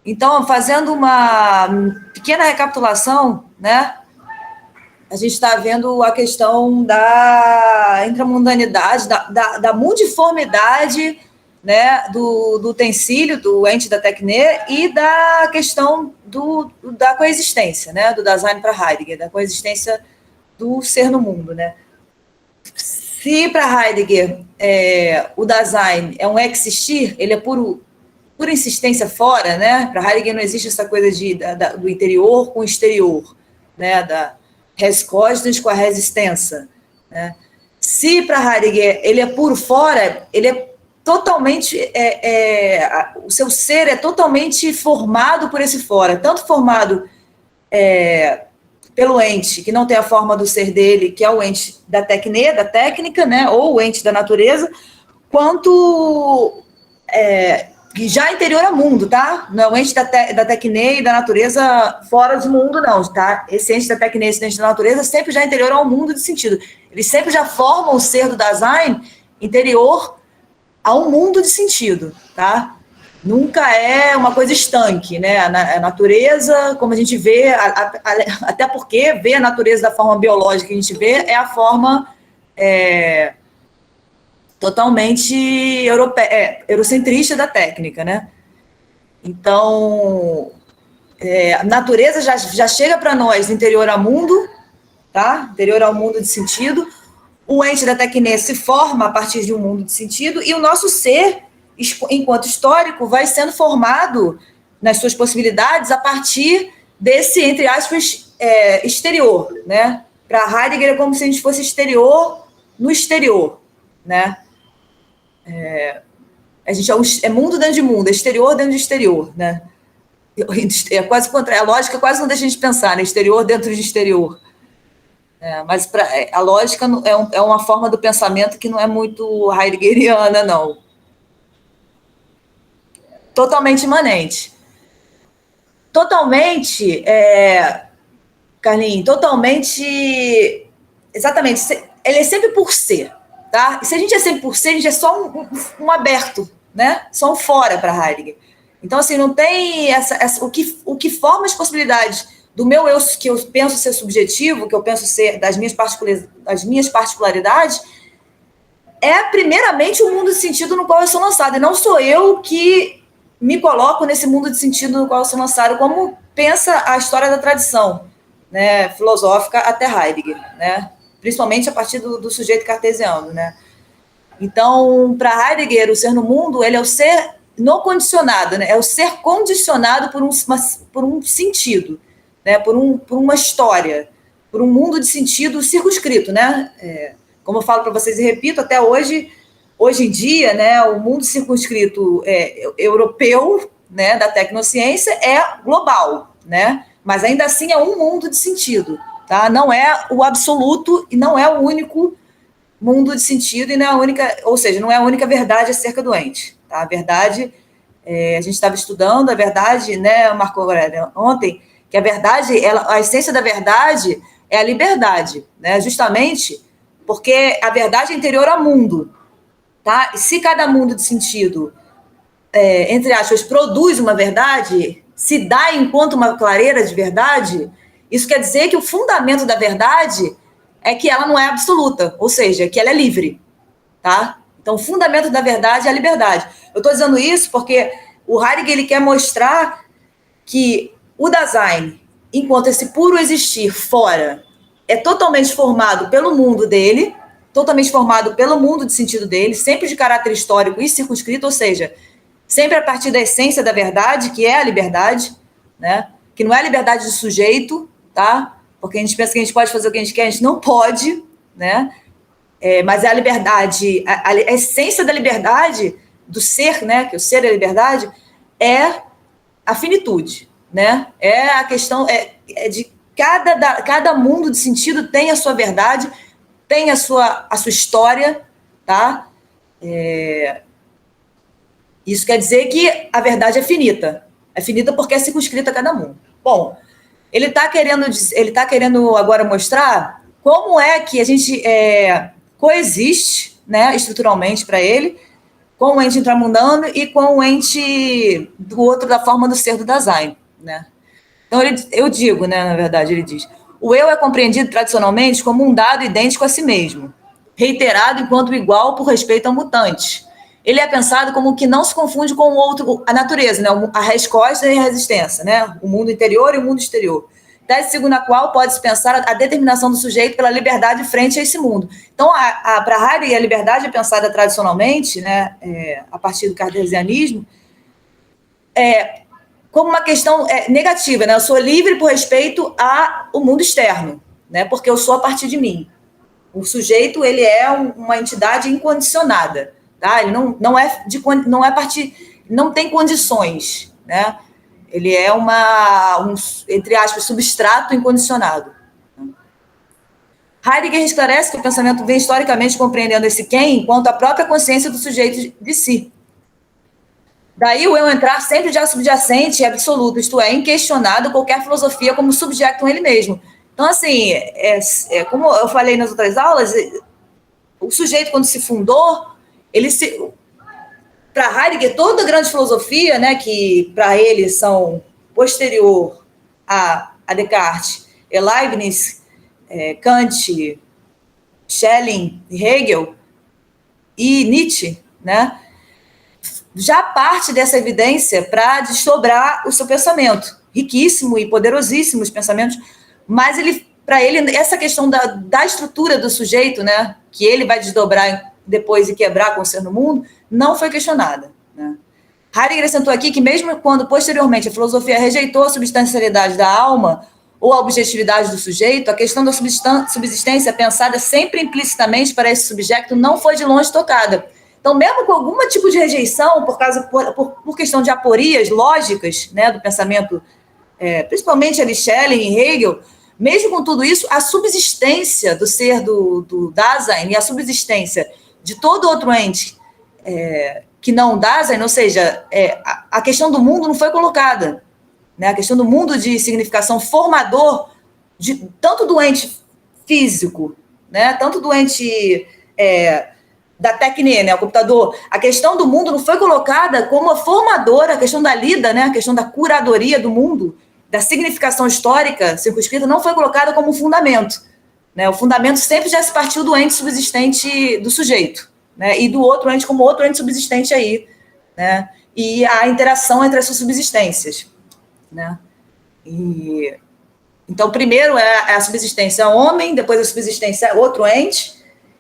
Então, fazendo uma pequena recapitulação, né? A gente está vendo a questão da intramundanidade, da multiformidade, né, do utensílio, do ente da Tecne, e da questão da coexistência, né, do Dasein para Heidegger, da coexistência do ser no mundo. Né? Se para Heidegger o Dasein é um existir, ele é pura insistência fora, né? Para Heidegger não existe essa coisa do interior com o exterior, né? Da res costas com a resistência. Né? Se para Heidegger ele é puro fora, ele é totalmente, o seu ser é totalmente formado por esse fora, tanto formado pelo ente que não tem a forma do ser dele, que é o ente da Tecne, da técnica, né? Ou o ente da natureza, quanto que já interior ao mundo, tá? Não é o ente da Tecne e da natureza fora do mundo, não, tá? Esse ente da Tecne e esse ente da natureza sempre já interior ao mundo de sentido. Eles sempre já formam o ser do Dasein interior a um mundo de sentido, tá? Nunca é uma coisa estanque, né? A natureza, como a gente vê, até porque ver a natureza da forma biológica que a gente vê é a forma totalmente eurocentrista da técnica, né? Então, a natureza já chega para nós interior ao mundo, tá? Interior ao mundo de sentido. O ente da Tecne se forma a partir de um mundo de sentido e o nosso ser, enquanto histórico, vai sendo formado nas suas possibilidades a partir desse, entre aspas, exterior, né? Para Heidegger é como se a gente fosse exterior no exterior, né? A gente é mundo dentro de mundo, é exterior dentro de exterior, né? É quase contrário, a lógica quase não deixa a gente pensar, né? Exterior dentro de exterior. Mas a lógica é uma forma do pensamento que não é muito heideggeriana, não. Totalmente imanente. Totalmente, Carlinhos, totalmente, exatamente, ele é sempre por ser, tá? E se a gente é sempre por ser, a gente é só um aberto, né? Só um fora para Heidegger. Então, assim, não tem o que forma as possibilidades do meu eu, que eu penso ser subjetivo, que eu penso ser das minhas particularidades, é primeiramente o mundo de sentido no qual eu sou lançado, e não sou eu que me coloco nesse mundo de sentido no qual eu sou lançado, como pensa a história da tradição, né, filosófica até Heidegger, né, principalmente a partir do sujeito cartesiano, né. Então, para Heidegger, o ser no mundo, ele é o ser não condicionado, né, é o ser condicionado por um sentido, né, por uma história, por um mundo de sentido circunscrito, né. Como eu falo para vocês e repito, até hoje em dia, né, o mundo circunscrito europeu, né, da tecnociência é global, né, mas ainda assim é um mundo de sentido, tá? Não é o absoluto e não é o único mundo de sentido e não é a única, ou seja, não é a única verdade acerca do ente, tá? A verdade, a gente estava estudando a verdade, né, Marco Aurélio, ontem, que a verdade, a essência da verdade é a liberdade, né, justamente porque a verdade é interior ao mundo, tá? E se cada mundo de sentido, entre aspas, produz uma verdade, se dá enquanto uma clareira de verdade, isso quer dizer que o fundamento da verdade é que ela não é absoluta, ou seja, que ela é livre, tá? Então, o fundamento da verdade é a liberdade. Eu estou dizendo isso porque o Heidegger ele quer mostrar que o Dasein, enquanto esse puro existir fora, é totalmente formado pelo mundo dele, totalmente formado pelo mundo de sentido dele, sempre de caráter histórico e circunscrito, ou seja, sempre a partir da essência da verdade, que é a liberdade, né? Que não é a liberdade do sujeito, tá? Porque a gente pensa que a gente pode fazer o que a gente quer, a gente não pode, né? Mas é a liberdade, a essência da liberdade, do ser, né? Que o ser é a liberdade, é a finitude, né? É a questão de cada mundo de sentido tem a sua verdade, tem a sua história, tá? Isso quer dizer que a verdade é finita. É finita porque é circunscrita a cada mundo. Bom, ele está querendo agora mostrar como é que a gente coexiste, né, estruturalmente para ele, com o ente intramundano e com o ente do outro da forma do ser do Dasein, né? Então, eu digo, né, na verdade, ele diz, o eu é compreendido tradicionalmente como um dado idêntico a si mesmo, reiterado enquanto igual por respeito ao mutante. Ele é pensado como que não se confunde com o outro, a natureza, né, a resposta e a resistência, né, o mundo interior e o mundo exterior. Tese segundo a qual pode-se pensar a determinação do sujeito pela liberdade frente a esse mundo. Então, para Heidegger, a liberdade é pensada tradicionalmente, né, a partir do cartesianismo, como uma questão negativa, né? Eu sou livre por respeito ao mundo externo, né? Porque eu sou a partir de mim. O sujeito, ele é uma entidade incondicionada, tá? Ele não é partir, não tem condições, né? Ele é entre aspas, substrato incondicionado. Heidegger esclarece que o pensamento vem historicamente compreendendo esse quem enquanto a própria consciência do sujeito de si. Daí o eu entrar sempre já subjacente e absoluto, isto é, inquestionado qualquer filosofia como subjecto em ele mesmo. Então, assim, como eu falei nas outras aulas, o sujeito, quando se fundou, para Heidegger, toda a grande filosofia, né, que para ele são posterior a Descartes, Leibniz, Kant, Schelling, Hegel e Nietzsche, né, já parte dessa evidência para desdobrar o seu pensamento. Riquíssimo e poderosíssimo os pensamentos, mas para ele, essa questão da estrutura do sujeito, né, que ele vai desdobrar depois e quebrar com o ser no mundo, não foi questionada, né? Heidegger acentuou aqui que mesmo quando, posteriormente, a filosofia rejeitou a substancialidade da alma ou a objetividade do sujeito, a questão da subsistência pensada sempre implicitamente para esse subjecto não foi de longe tocada. Então, mesmo com algum tipo de rejeição, por questão de aporias lógicas, né, do pensamento, principalmente de Schelling e Hegel, mesmo com tudo isso, a subsistência do ser do Dasein e a subsistência de todo outro ente que não Dasein, ou seja, a questão do mundo não foi colocada, né, a questão do mundo de significação formador, tanto do ente físico, né, tanto do ente da técnica, né, o computador, a questão do mundo não foi colocada como a formadora, a questão da lida, né, a questão da curadoria do mundo, da significação histórica circunscrita, não foi colocada como um fundamento, né, o fundamento sempre já se partiu do ente subsistente do sujeito, né, e do outro ente como outro ente subsistente aí, né, e a interação entre as suas subsistências, né, então primeiro é a subsistência homem, depois a subsistência outro ente.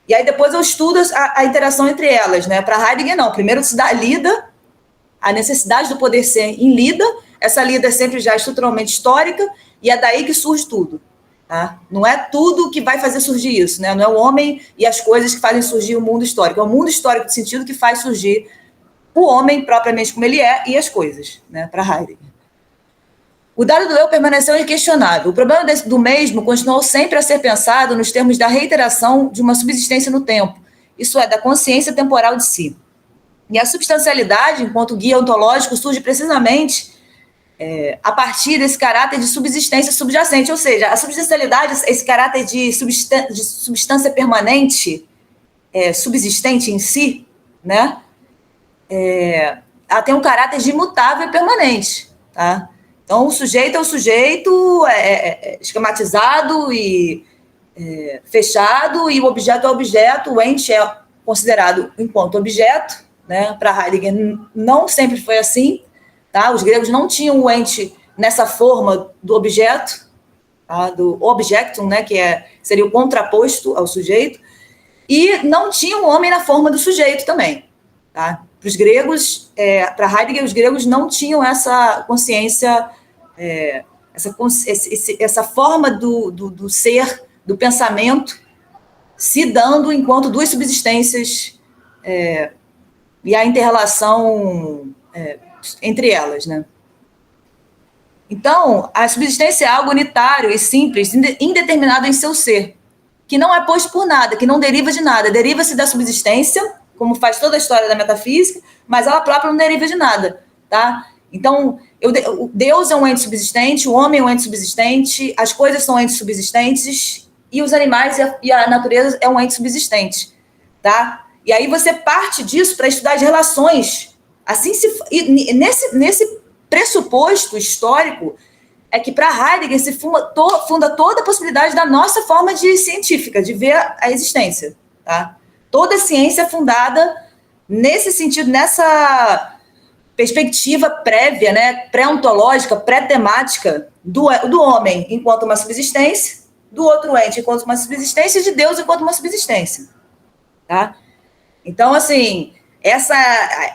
E aí depois eu estudo a interação entre elas, né? Para Heidegger, não. Primeiro se dá a lida, a necessidade do poder ser em lida. Essa lida é sempre já estruturalmente histórica, e é daí que surge tudo. Tá? Não é tudo que vai fazer surgir isso, né? Não é o homem e as coisas que fazem surgir o mundo histórico. É o mundo histórico no sentido que faz surgir o homem propriamente como ele é e as coisas, né? Para Heidegger. O dado do eu permaneceu inquestionável. O problema do mesmo continuou sempre a ser pensado nos termos da reiteração de uma subsistência no tempo, isso é, da consciência temporal de si. E a substancialidade, enquanto guia ontológico, surge precisamente a partir desse caráter de subsistência subjacente, ou seja, a substancialidade, esse caráter de substância permanente, subsistente em si, né? Ela tem um caráter de imutável e permanente, tá? Então, o sujeito é o sujeito esquematizado e fechado, e o objeto é o objeto, o ente é considerado enquanto objeto, né? Para Heidegger não sempre foi assim, tá? Os gregos não tinham o ente nessa forma do objeto, tá? Do objectum, né? Que seria o contraposto ao sujeito, e não tinham o homem na forma do sujeito também, tá? Para os gregos, para Heidegger, os gregos não tinham essa consciência, essa forma do ser, do pensamento, se dando enquanto duas subsistências e a inter-relação entre elas, né? Então, a subsistência é algo unitário e simples, indeterminado em seu ser, que não é posto por nada, que não deriva de nada, deriva-se da subsistência, como faz toda a história da metafísica, mas ela própria não deriva de nada, tá? Então, Deus é um ente subsistente, o homem é um ente subsistente, as coisas são entes subsistentes, e os animais e a natureza é um ente subsistente, tá? E aí você parte disso para estudar as relações. Assim, nesse pressuposto histórico, é que para Heidegger se funda toda a possibilidade da nossa forma de científica, de ver a existência. Tá? Toda a ciência é fundada nesse sentido, nessa perspectiva prévia, né, pré-ontológica, pré-temática do homem enquanto uma subsistência, do outro ente enquanto uma subsistência e de Deus enquanto uma subsistência. Tá? Então, assim,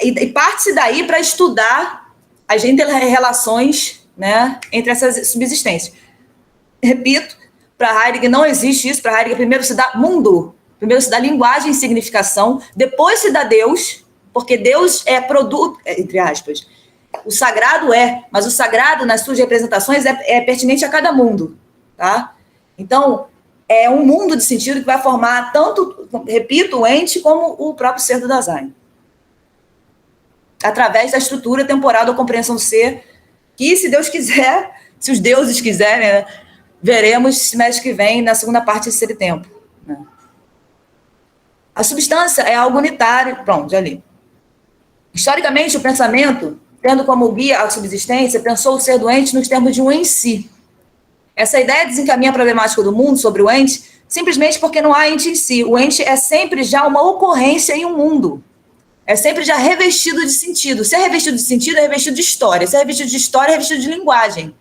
e parte-se daí para estudar as interrelações, né, entre essas subsistências. Repito, para Heidegger não existe isso. Para Heidegger, primeiro se dá mundo, primeiro se dá linguagem e significação, depois se dá Deus, porque Deus é produto, entre aspas. O sagrado mas o sagrado, nas suas representações, é pertinente a cada mundo. Tá? Então, é um mundo de sentido que vai formar tanto, repito, o ente como o próprio ser do Dasein. Através da estrutura temporal da compreensão do ser, que, se Deus quiser, se os deuses quiserem, né, veremos semestre que vem, na segunda parte desse Ser e Tempo. Né? A substância é algo unitário. Pronto, já li. Historicamente, o pensamento, tendo como guia a subsistência, pensou o ser doente nos termos de um em si. Essa ideia desencaminha a problemática do mundo sobre o ente simplesmente porque não há ente em si. O ente é sempre já uma ocorrência em um mundo. É sempre já revestido de sentido. Se é revestido de sentido, é revestido de história. Se é revestido de história, é revestido de linguagem.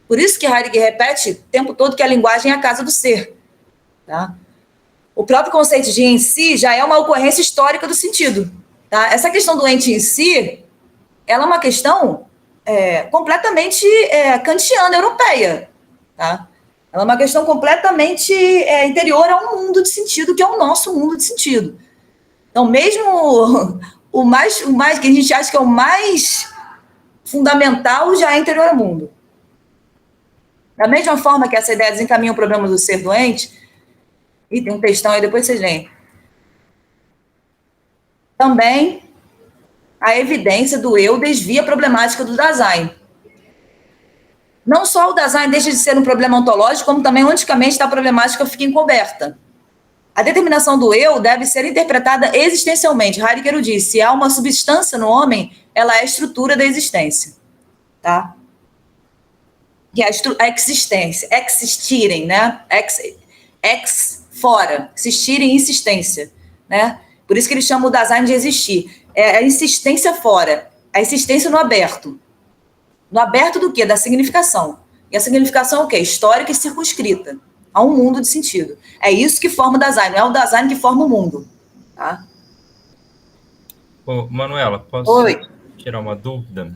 Por isso que Heidegger repete o tempo todo que a linguagem é a casa do ser. Tá? O próprio conceito de em si já é uma ocorrência histórica do sentido. Tá? Essa questão do ente em si, ela é uma questão completamente kantiana, europeia. Tá? Ela é uma questão completamente interior a um mundo de sentido, que é o nosso mundo de sentido. Então, mesmo o mais que a gente acha que é o mais fundamental já é interior ao mundo. Da mesma forma que essa ideia desencaminha o problema do ser doente, e tem um textão aí, depois vocês leem. Também a evidência do eu desvia a problemática do Dasein. Não só o Dasein deixa de ser um problema ontológico, como também, onticamente, a problemática fica encoberta. A determinação do eu deve ser interpretada existencialmente. Heidegger o disse, se há uma substância no homem, ela é a estrutura da existência. Tá? Que é a existência, existirem, né? Fora, existirem insistência, né? Por isso que ele chama o Dasein de existir. É a insistência fora, a existência no aberto. No aberto do quê? Da significação. E a significação é o quê? Histórica e circunscrita a um mundo de sentido. É isso que forma o Dasein, não é o Dasein que forma o mundo. Tá? Ô, Manuela, posso tirar uma dúvida?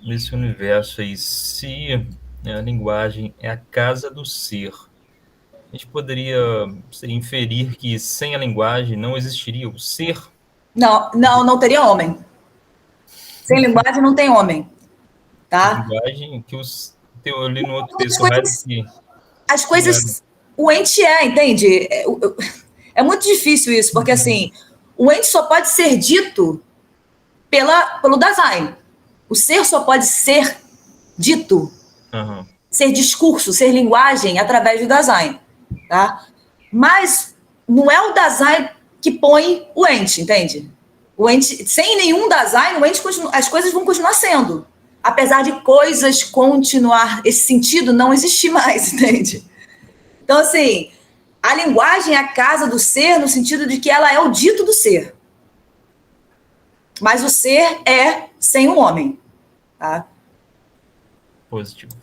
Nesse universo aí, se a linguagem é a casa do ser, a gente poderia inferir que sem a linguagem não existiria o ser? Não teria homem. Sem linguagem não tem homem. Tá? A linguagem que eu li no outro texto, as coisas, o ente entende? É muito difícil isso, porque assim, o ente só pode ser dito pelo Dasein. O ser só pode ser dito, ser discurso, ser linguagem através do Dasein. Tá? Mas não é o Dasein que põe o ente, entende? O ente, sem nenhum Dasein, as coisas vão continuar sendo. Apesar de coisas continuar, esse sentido não existir mais, entende? Então, assim, a linguagem é a casa do ser no sentido de que ela é o dito do ser. Mas o ser é sem o homem. Tá? Positivo.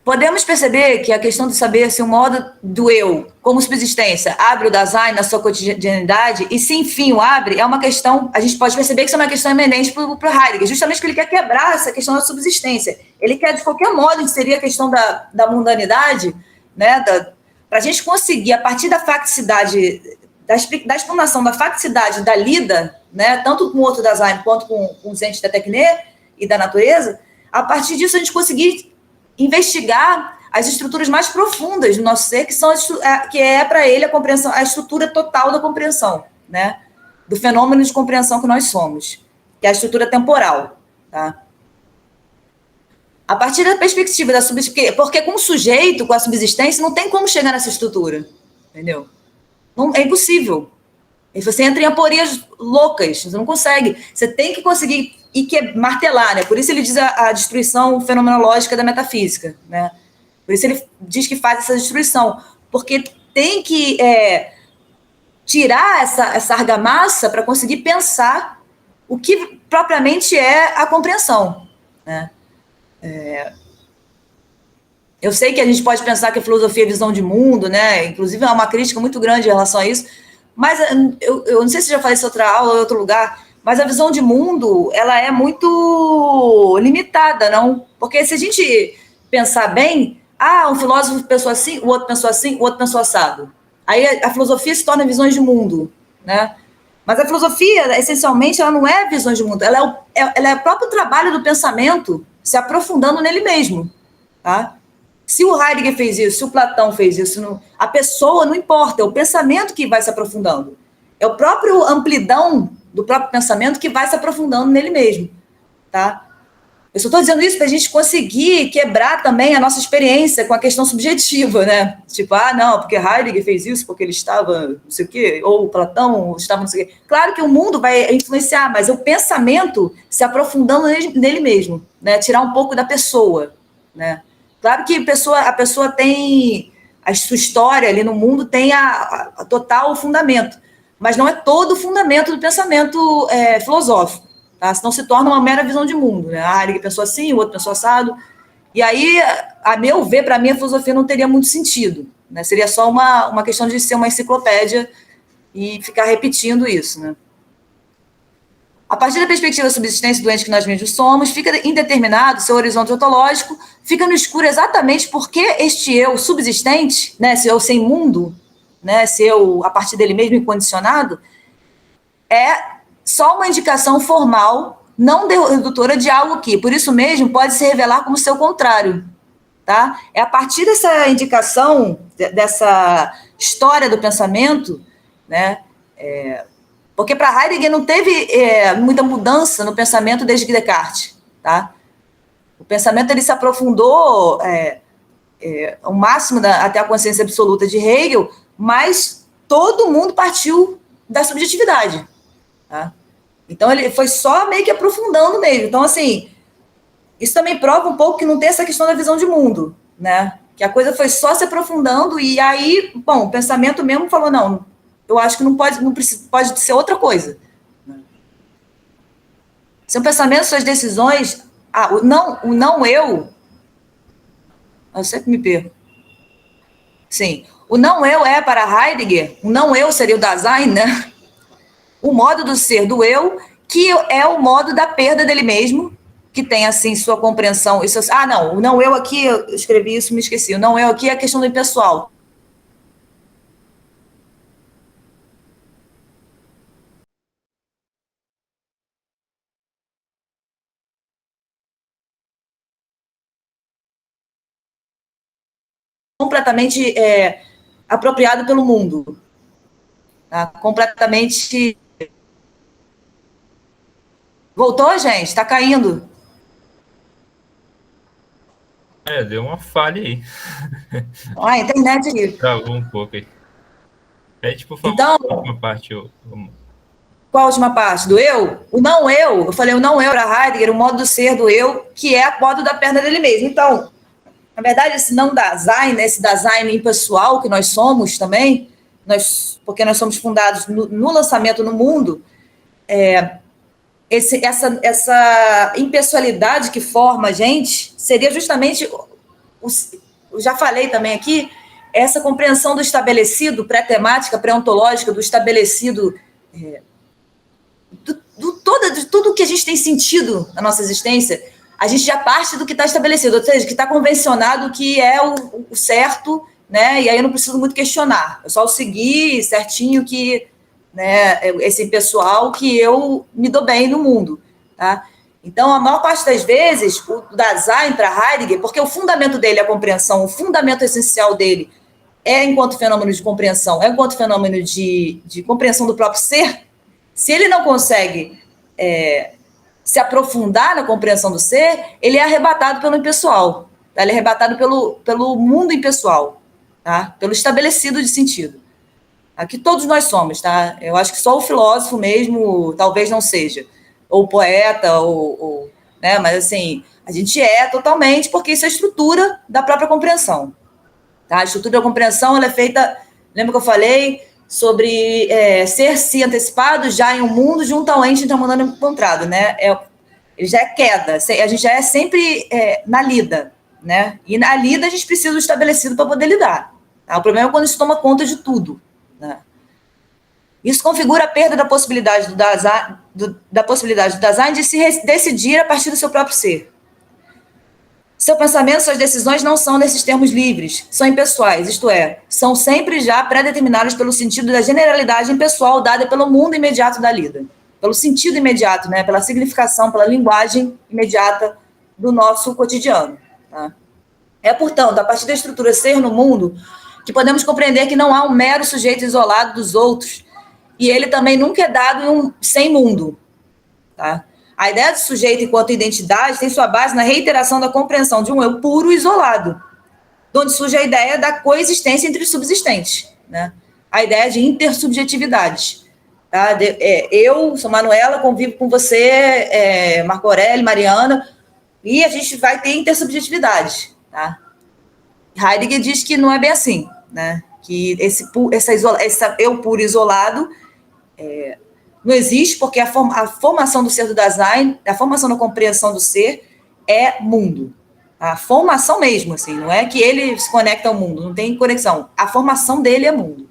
Podemos perceber que a questão de saber se o modo do eu, como subsistência, abre o Dasein na sua cotidianidade, e se enfim o abre, é uma questão, a gente pode perceber que isso é uma questão eminente para Heidegger, justamente porque ele quer quebrar essa questão da subsistência. Ele quer, de qualquer modo, inserir a questão da mundanidade, né, para a gente conseguir, a partir da facticidade, da explanação da facticidade da lida, né, tanto com o outro Dasein quanto com os entes da Techne e da natureza, a partir disso a gente conseguir investigar as estruturas mais profundas do nosso ser, que é para ele a compreensão, a estrutura total da compreensão, né? Do fenômeno de compreensão que nós somos, que é a estrutura temporal. Tá? A partir da perspectiva da subsistência, porque com o sujeito, com a subsistência, não tem como chegar nessa estrutura, entendeu? Não, é impossível. E você entra em aporias loucas, você não consegue. Você tem que conseguir martelar, né? Por isso ele diz a destruição fenomenológica da metafísica, né? Por isso ele diz que faz essa destruição, porque tem que tirar essa argamassa para conseguir pensar o que propriamente é a compreensão, né? Eu sei que a gente pode pensar que a filosofia é visão de mundo, né? Inclusive há uma crítica muito grande em relação a isso, mas eu não sei se já falei isso em outra aula ou em outro lugar, mas a visão de mundo, ela é muito limitada, não? Porque se a gente pensar bem, um filósofo pensou assim, o outro pensou assim, o outro pensou assado. Aí a filosofia se torna visões de mundo, né? Mas a filosofia, essencialmente, ela não é visões de mundo, ela é o próprio trabalho do pensamento se aprofundando nele mesmo, tá? Se o Heidegger fez isso, se o Platão fez isso, a pessoa não importa, é o pensamento que vai se aprofundando. É o próprio amplidão do próprio pensamento que vai se aprofundando nele mesmo, tá? Eu só estou dizendo isso para a gente conseguir quebrar também a nossa experiência com a questão subjetiva, né? Tipo, não, porque Heidegger fez isso, porque ele estava não sei o quê, ou Platão estava não sei o quê. Claro que o mundo vai influenciar, mas é o pensamento se aprofundando nele mesmo, né? Tirar um pouco da pessoa, né? Claro que a pessoa tem a sua história ali no mundo, tem a total fundamento, mas não é todo o fundamento do pensamento filosófico, tá? Senão se torna uma mera visão de mundo, né? Heidegger pensou assim, o outro pensou assado, e aí, a meu ver, para mim a filosofia não teria muito sentido, né? Seria só uma questão de ser uma enciclopédia e ficar repetindo isso, né? A partir da perspectiva da subsistência doente que nós mesmos somos, fica indeterminado seu horizonte ontológico, fica no escuro exatamente porque este eu subsistente, né, esse eu sem mundo, né, esse eu a partir dele mesmo incondicionado, é só uma indicação formal, não redutora de algo que, por isso mesmo, pode se revelar como seu contrário. Tá? É a partir dessa indicação, dessa história do pensamento, né, porque para Heidegger não teve muita mudança no pensamento desde Descartes, tá? O pensamento ele se aprofundou ao máximo até a consciência absoluta de Hegel, mas todo mundo partiu da subjetividade, tá? Então ele foi só meio que aprofundando mesmo. Então, assim, isso também prova um pouco que não tem essa questão da visão de mundo, né? Que a coisa foi só se aprofundando e aí, bom, o pensamento mesmo falou, não, eu acho que não precisa, pode ser outra coisa. Seu pensamento, suas decisões, o não eu sempre me perco. Sim, o não eu é para Heidegger, o não eu seria o Dasein, né? O modo do ser do eu, que é o modo da perda dele mesmo, que tem, assim, sua compreensão. Isso, não, o não eu aqui, eu escrevi isso, me esqueci. O não eu aqui é a questão do impessoal. Completamente apropriado pelo mundo. Tá? Completamente... Voltou, gente? Está caindo. Deu uma falha aí. A internet aqui. Travou um pouco aí. Por favor, então, a última parte. Qual a última parte? Do eu? O não eu falei o não eu para Heidegger, o modo do ser do eu, que é o modo da perda dele mesmo. Então, na verdade, esse não Dasein, esse Dasein impessoal que nós somos também, porque nós somos fundados no lançamento no mundo, essa impessoalidade que forma a gente seria justamente, eu já falei também aqui, essa compreensão do estabelecido, pré-temática, pré-ontológica, do estabelecido, de tudo que a gente tem sentido na nossa existência, a gente já parte do que está estabelecido, ou seja, que está convencionado que é o certo, né? E aí eu não preciso muito questionar, eu só seguir certinho que, né, esse pessoal que eu me dou bem no mundo, tá? Então, a maior parte das vezes, o Dasein para Heidegger, porque o fundamento dele é a compreensão, o fundamento essencial dele é enquanto fenômeno de compreensão, é enquanto fenômeno de compreensão do próprio ser. Se ele não consegue se aprofundar na compreensão do ser, ele é arrebatado pelo impessoal, tá? Ele é arrebatado pelo mundo impessoal, tá? Pelo estabelecido de sentido. Aqui todos nós somos, tá? Eu acho que só o filósofo mesmo talvez não seja, ou o poeta, né? Mas assim, a gente é totalmente, porque isso é a estrutura da própria compreensão, tá? A estrutura da compreensão, ela é feita, lembra que eu falei sobre ser se antecipado já em um mundo junto ao ente intermundano encontrado, né? Ele já é queda, a gente já é sempre na lida, né? E na lida a gente precisa do estabelecido para poder lidar, tá? O problema é quando isso toma conta de tudo, né? Isso configura a perda da possibilidade do Dasein de se decidir a partir do seu próprio ser. Seu pensamento, suas decisões não são nesses termos livres, são impessoais, isto é, são sempre já pré-determinados pelo sentido da generalidade impessoal dada pelo mundo imediato da lida, pelo sentido imediato, né, pela significação, pela linguagem imediata do nosso cotidiano. Tá? É, portanto, a partir da estrutura ser no mundo, que podemos compreender que não há um mero sujeito isolado dos outros, e ele também nunca é dado sem mundo. Tá? A ideia do sujeito enquanto identidade tem sua base na reiteração da compreensão de um eu puro e isolado, de onde surge a ideia da coexistência entre os subsistentes, né? A ideia de intersubjetividade. Tá? Eu sou Manuela, convivo com você, Marco Aurélio, Mariana, e a gente vai ter intersubjetividade. Tá? Heidegger diz que não é bem assim, né? Que esse eu puro isolado não existe, porque a formação do ser do Dasein, a formação da compreensão do ser é mundo. A formação mesmo, assim, não é que ele se conecta ao mundo, não tem conexão. A formação dele é mundo.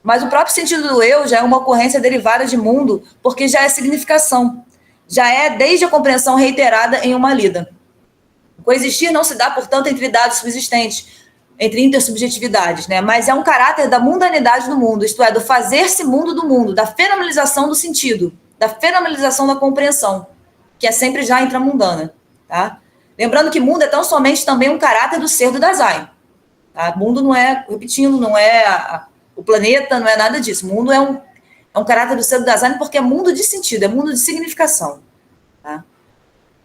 Mas o próprio sentido do eu já é uma ocorrência derivada de mundo, porque já é significação. Já é desde a compreensão reiterada em uma lida. O coexistir não se dá, portanto, entre dados subsistentes, entre intersubjetividades, né? Mas é um caráter da mundanidade do mundo, isto é, do fazer-se mundo do mundo, da fenomenalização do sentido, da fenomenalização da compreensão, que é sempre já intramundana. Tá? Lembrando que mundo é tão somente também um caráter do ser do Dasein. Tá? Mundo não é, repetindo, não é o planeta, não é nada disso. Mundo é um caráter do ser do Dasein porque é mundo de sentido, é mundo de significação. Tá?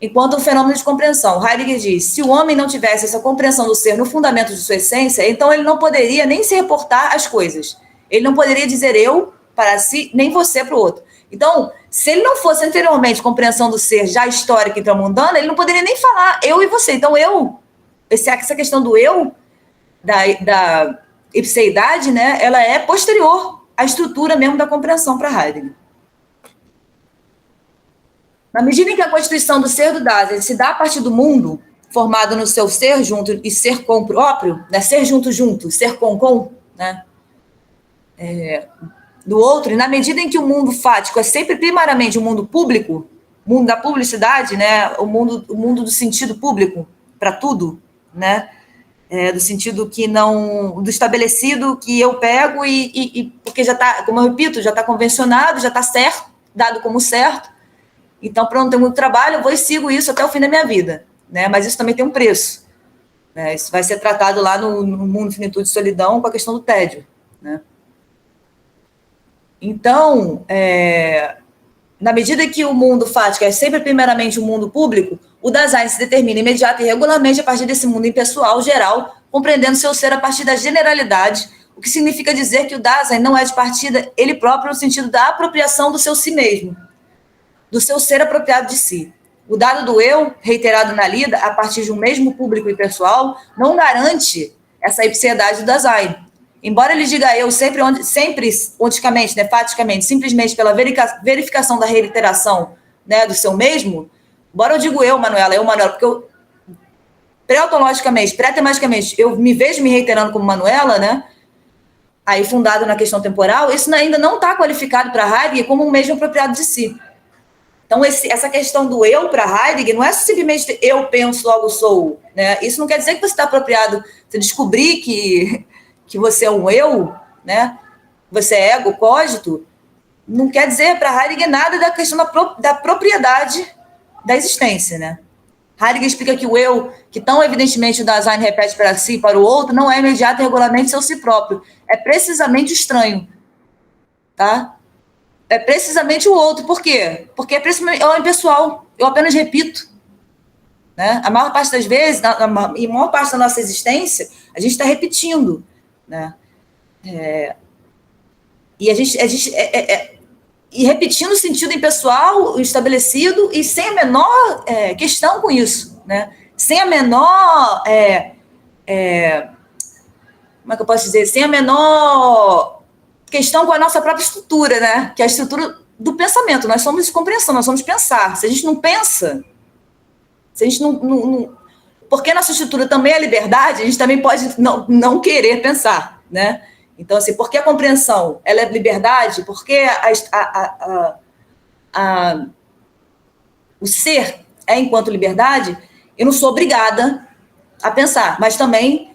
Enquanto um fenômeno de compreensão. Heidegger diz, se o homem não tivesse essa compreensão do ser no fundamento de sua essência, então ele não poderia nem se reportar às coisas. Ele não poderia dizer eu para si, nem você para o outro. Então, se ele não fosse anteriormente compreensão do ser já histórica e intramundana, ele não poderia nem falar eu e você. Então, essa questão do eu, da ipseidade, né, ela é posterior à estrutura mesmo da compreensão para Heidegger. Na medida em que a constituição do ser do Dasein se dá a partir do mundo, formado no seu ser junto e ser com próprio, né? Ser junto, ser com, né? Do outro, e na medida em que o mundo fático é sempre primariamente um mundo público, mundo da publicidade, né? O mundo do sentido público para tudo, né? Do sentido que não, do estabelecido que eu pego e porque já está, como eu repito, já está convencionado, já está certo, dado como certo. Então, para não ter muito trabalho, eu vou e sigo isso até o fim da minha vida. Né? Mas isso também tem um preço. Né? Isso vai ser tratado lá no Mundo, Finitude e Solidão com a questão do tédio. Né? Então, na medida que o mundo fático é sempre primeiramente um mundo público, o Dasein se determina imediato e regularmente a partir desse mundo impessoal, geral, compreendendo seu ser a partir da generalidade, o que significa dizer que o Dasein não é de partida ele próprio no sentido da apropriação do seu si mesmo, do seu ser apropriado de si. O dado do eu, reiterado na lida, a partir de um mesmo público e pessoal, não garante essa ipsiedade do Dasein. Embora ele diga eu sempre onticamente, né, faticamente, simplesmente pela verificação da reiteração, né, do seu mesmo, embora eu digo eu, Manuela, porque eu, pré-autologicamente, pré-tematicamente, eu me vejo me reiterando como Manuela, né, aí fundado na questão temporal, isso ainda não está qualificado para Heidegger como um mesmo apropriado de si. Então, essa questão do eu para Heidegger não é simplesmente eu penso, logo sou. Né? Isso não quer dizer que você está apropriado, você descobrir que você é um eu, né? Você é ego, cogito, não quer dizer para Heidegger nada da questão da propriedade da existência. Né? Heidegger explica que o eu, que tão evidentemente o Dasein repete para si e para o outro, não é imediato e regularmente seu si próprio. É precisamente estranho. Tá? é precisamente o outro. Por quê? Porque é impessoal. Eu apenas repito. Né? A maior parte das vezes, e a maior parte da nossa existência, a gente está repetindo. Né? E a gente e repetindo o sentido impessoal estabelecido e sem a menor questão com isso. Né? Sem a menor... como é que eu posso dizer? Sem a menor questão com a nossa própria estrutura, né? Que é a estrutura do pensamento. Nós somos compreensão, nós somos pensar. Se a gente não pensa, se a gente não porque a nossa estrutura também é liberdade, a gente também pode não querer pensar, né? Então, assim, porque a compreensão ela é liberdade, porque o ser é enquanto liberdade, eu não sou obrigada a pensar, mas também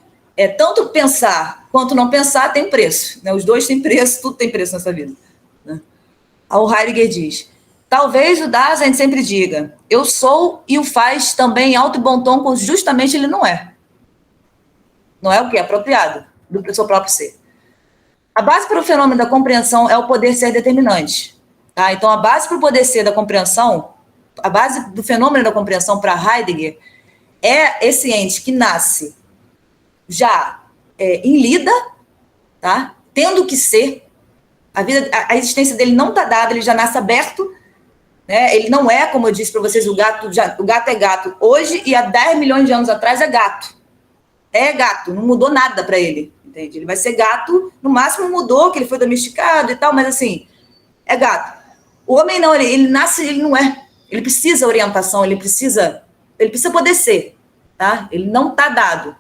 tanto pensar quanto não pensar tem preço, né? Os dois têm preço, tudo tem preço nessa vida. Né? O Heidegger diz, talvez o Dasein sempre diga, eu sou e o faz também em alto e bom tom, quando justamente ele não é. Não é o que é apropriado do seu próprio ser. A base para o fenômeno da compreensão é o poder ser determinante. Tá? Então, a base para o poder ser da compreensão, a base do fenômeno da compreensão para Heidegger é esse ente que nasce já em lida, tá? Tendo que ser, a existência dele não está dada, ele já nasce aberto, né? Ele não é, como eu disse para vocês, o gato é gato hoje e há 10 milhões de anos atrás é gato. É gato, não mudou nada para ele, entende? Ele vai ser gato, no máximo mudou, que ele foi domesticado e tal, mas assim, é gato. O homem não, ele nasce, ele não é. Ele precisa orientação, ele precisa poder ser, tá? Ele não está dado.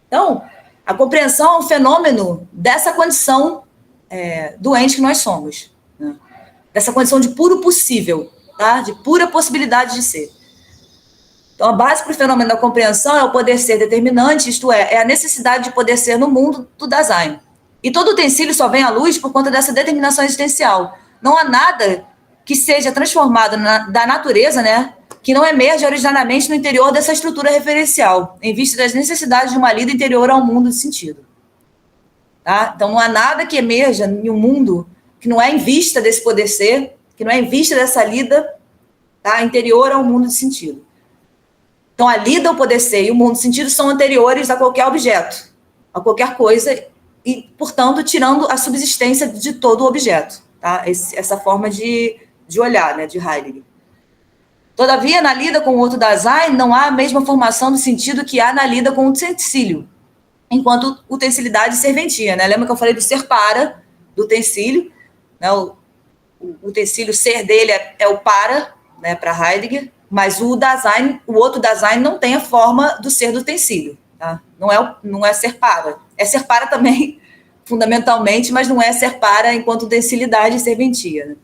Então, a compreensão é um fenômeno dessa condição doente que nós somos. Né? Dessa condição de puro possível, tá? De pura possibilidade de ser. Então, a base para o fenômeno da compreensão é o poder ser determinante, isto é a necessidade de poder ser no mundo do Dasein. E todo utensílio só vem à luz por conta dessa determinação existencial. Não há nada que seja transformado da natureza, né? Que não emerge originariamente no interior dessa estrutura referencial, em vista das necessidades de uma lida interior ao mundo de sentido. Tá? Então, não há nada que emerja em um mundo que não é em vista desse poder ser, que não é em vista dessa lida, tá? Interior ao mundo de sentido. Então, a lida, o poder ser e o mundo de sentido são anteriores a qualquer objeto, a qualquer coisa, e, portanto, tirando a subsistência de todo o objeto. Tá? Essa forma de olhar, né, de Heidegger. Todavia, na lida com o outro Dasein, não há a mesma formação do sentido que há na lida com o utensílio, enquanto utensilidade serventia. Né? Lembra que eu falei do ser para, do utensílio, né? O utensílio, o ser dele é o para, né, para Heidegger, mas o outro Dasein não tem a forma do ser do utensílio. Tá? Não é ser para. É ser para também, fundamentalmente, mas não é ser para enquanto utensilidade e serventia. Né?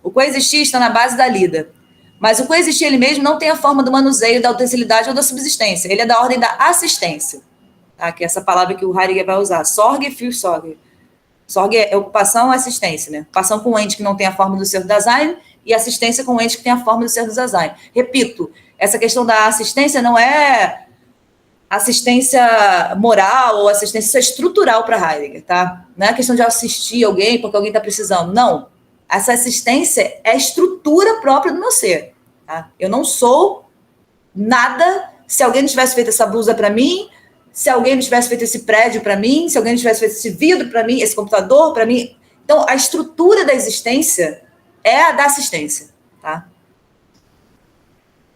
O coexistir está na base da lida. Mas o coexistir ele mesmo não tem a forma do manuseio, da utensilidade ou da subsistência. Ele é da ordem da assistência. Tá? Que é essa palavra que o Heidegger vai usar. Sorge, Fürsorge. Sorge é ocupação, assistência. Né? Ocupação com um ente que não tem a forma do ser do Dasein e assistência com um ente que tem a forma do ser do Dasein. Repito, essa questão da assistência não é assistência moral ou assistência estrutural para Heidegger. Tá? Não é questão de assistir alguém porque alguém está precisando. Não. Essa assistência é a estrutura própria do meu ser. Tá? Eu não sou nada se alguém não tivesse feito essa blusa para mim, se alguém não tivesse feito esse prédio para mim, se alguém não tivesse feito esse vidro para mim, esse computador para mim. Então, a estrutura da existência é a da assistência. Tá?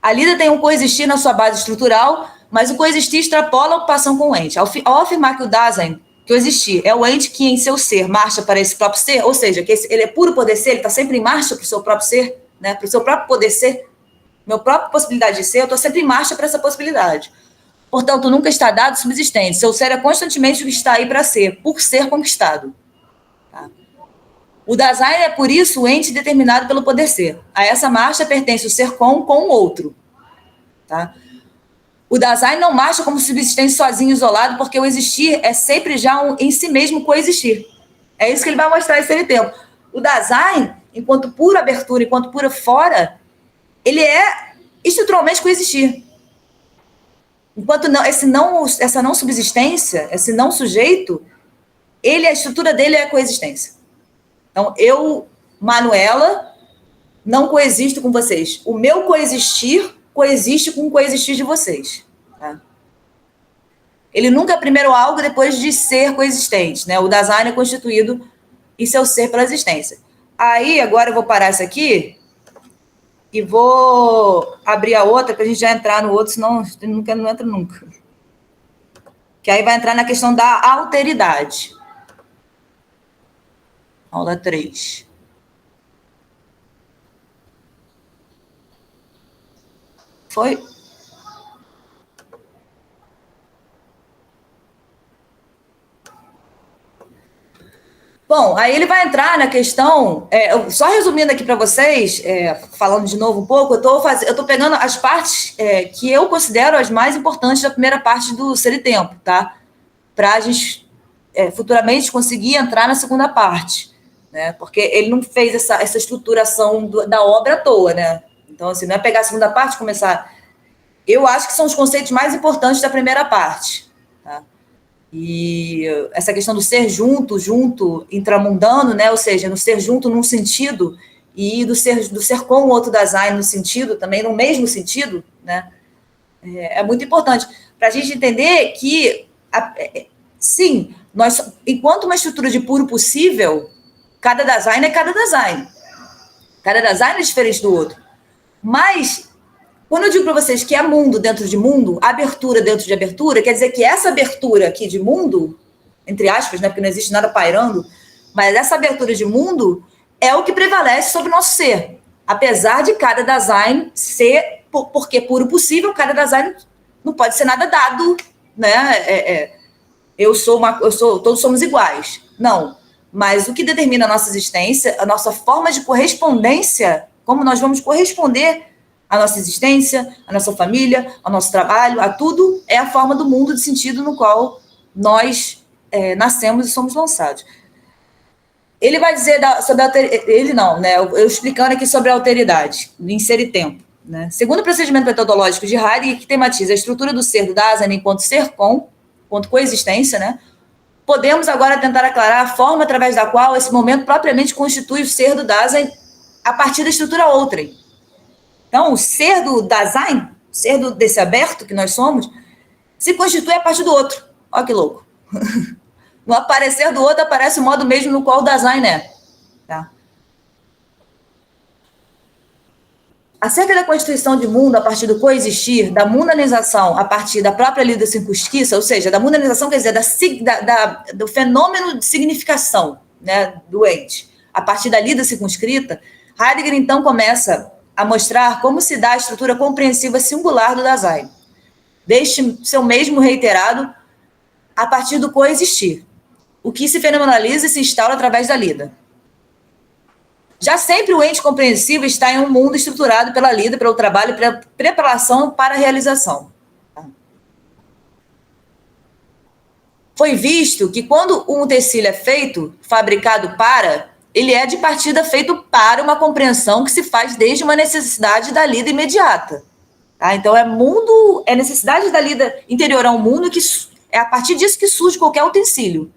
A lida tem um coexistir na sua base estrutural, mas o coexistir extrapola a ocupação com o ente. Ao afirmar que o Dasein, que o existir, é o ente que em seu ser marcha para esse próprio ser, ou seja, que ele é puro poder ser, ele está sempre em marcha para o seu próprio ser, né, para o seu próprio poder ser, minha própria possibilidade de ser, eu estou sempre em marcha para essa possibilidade. Portanto, nunca está dado subsistente, seu ser é constantemente o que está aí para ser, por ser conquistado. Tá? O Dasein é, por isso, o ente determinado pelo poder ser. A essa marcha pertence o ser com o outro. Tá? O Dasein não marcha como subsistente sozinho, isolado, porque o existir é sempre já em si mesmo coexistir. É isso que ele vai mostrar esse tempo. O Dasein, enquanto pura abertura, enquanto pura fora, ele é estruturalmente coexistir. Enquanto essa não subsistência, esse não sujeito, a estrutura dele é a coexistência. Então, eu Manuela, não coexisto com vocês. O meu coexistir coexiste com o coexistir de vocês. Tá? Ele nunca é primeiro algo depois de ser coexistente, né? O Dasein é constituído em seu ser pela existência. Aí, agora eu vou parar isso aqui e vou abrir a outra para a gente já entrar no outro, senão não entra nunca. Que aí vai entrar na questão da alteridade. Aula 3. Foi? Bom, aí ele vai entrar na questão, só resumindo aqui para vocês, falando de novo um pouco, eu estou pegando as partes que eu considero as mais importantes da primeira parte do Ser e Tempo, tá? Para a gente futuramente conseguir entrar na segunda parte, né? Porque ele não fez essa estruturação da obra à toa, né? Então, assim, não é pegar a segunda parte e começar. Eu acho que são os conceitos mais importantes da primeira parte, tá? E essa questão do ser junto, intramundano, né? Ou seja, no ser junto num sentido e do ser com o outro Dasein no sentido, também no mesmo sentido, né? É muito importante para a gente entender que, sim, nós, enquanto uma estrutura de puro possível, cada Dasein é cada Dasein. Cada Dasein é diferente do outro. Mas quando eu digo para vocês que é mundo dentro de mundo, abertura dentro de abertura, quer dizer que essa abertura aqui de mundo, entre aspas, né, porque não existe nada pairando, mas essa abertura de mundo é o que prevalece sobre o nosso ser. Apesar de cada Dasein ser, porque puro possível, cada Dasein não pode ser nada dado, né? Todos somos iguais. Não. Mas o que determina a nossa existência, a nossa forma de correspondência, como nós vamos corresponder a nossa existência, a nossa família, ao nosso trabalho, a tudo, é a forma do mundo de sentido no qual nós nascemos e somos lançados. Ele vai dizer sobre a alteridade, ele não, né? Eu explicando aqui sobre a alteridade, em Ser e Tempo. Né? Segundo o procedimento metodológico de Heidegger, que tematiza a estrutura do ser do Dasein enquanto ser com, enquanto coexistência, né? Podemos agora tentar aclarar a forma através da qual esse momento propriamente constitui o ser do Dasein a partir da estrutura outrem. Então, o ser do Dasein, o ser desse aberto que nós somos, se constitui a partir do outro. Olha que louco. No aparecer do outro, aparece o modo mesmo no qual o Dasein é. Tá? Acerca da constituição de mundo a partir do coexistir, da mundanização a partir da própria lida circunscrita, ou seja, da mundanização quer dizer do fenômeno de significação, né, do ente, a partir da lida circunscrita, Heidegger então começa a mostrar como se dá a estrutura compreensiva singular do Dasein, deste seu mesmo reiterado a partir do coexistir, o que se fenomenaliza e se instaura através da lida. Já sempre o ente compreensivo está em um mundo estruturado pela lida, pelo trabalho, pela preparação para a realização. Foi visto que quando um utensílio é feito, fabricado para, ele é de partida feito para uma compreensão que se faz desde uma necessidade da lida imediata. Tá? Então, é necessidade da lida interior ao mundo que é a partir disso que surge qualquer utensílio.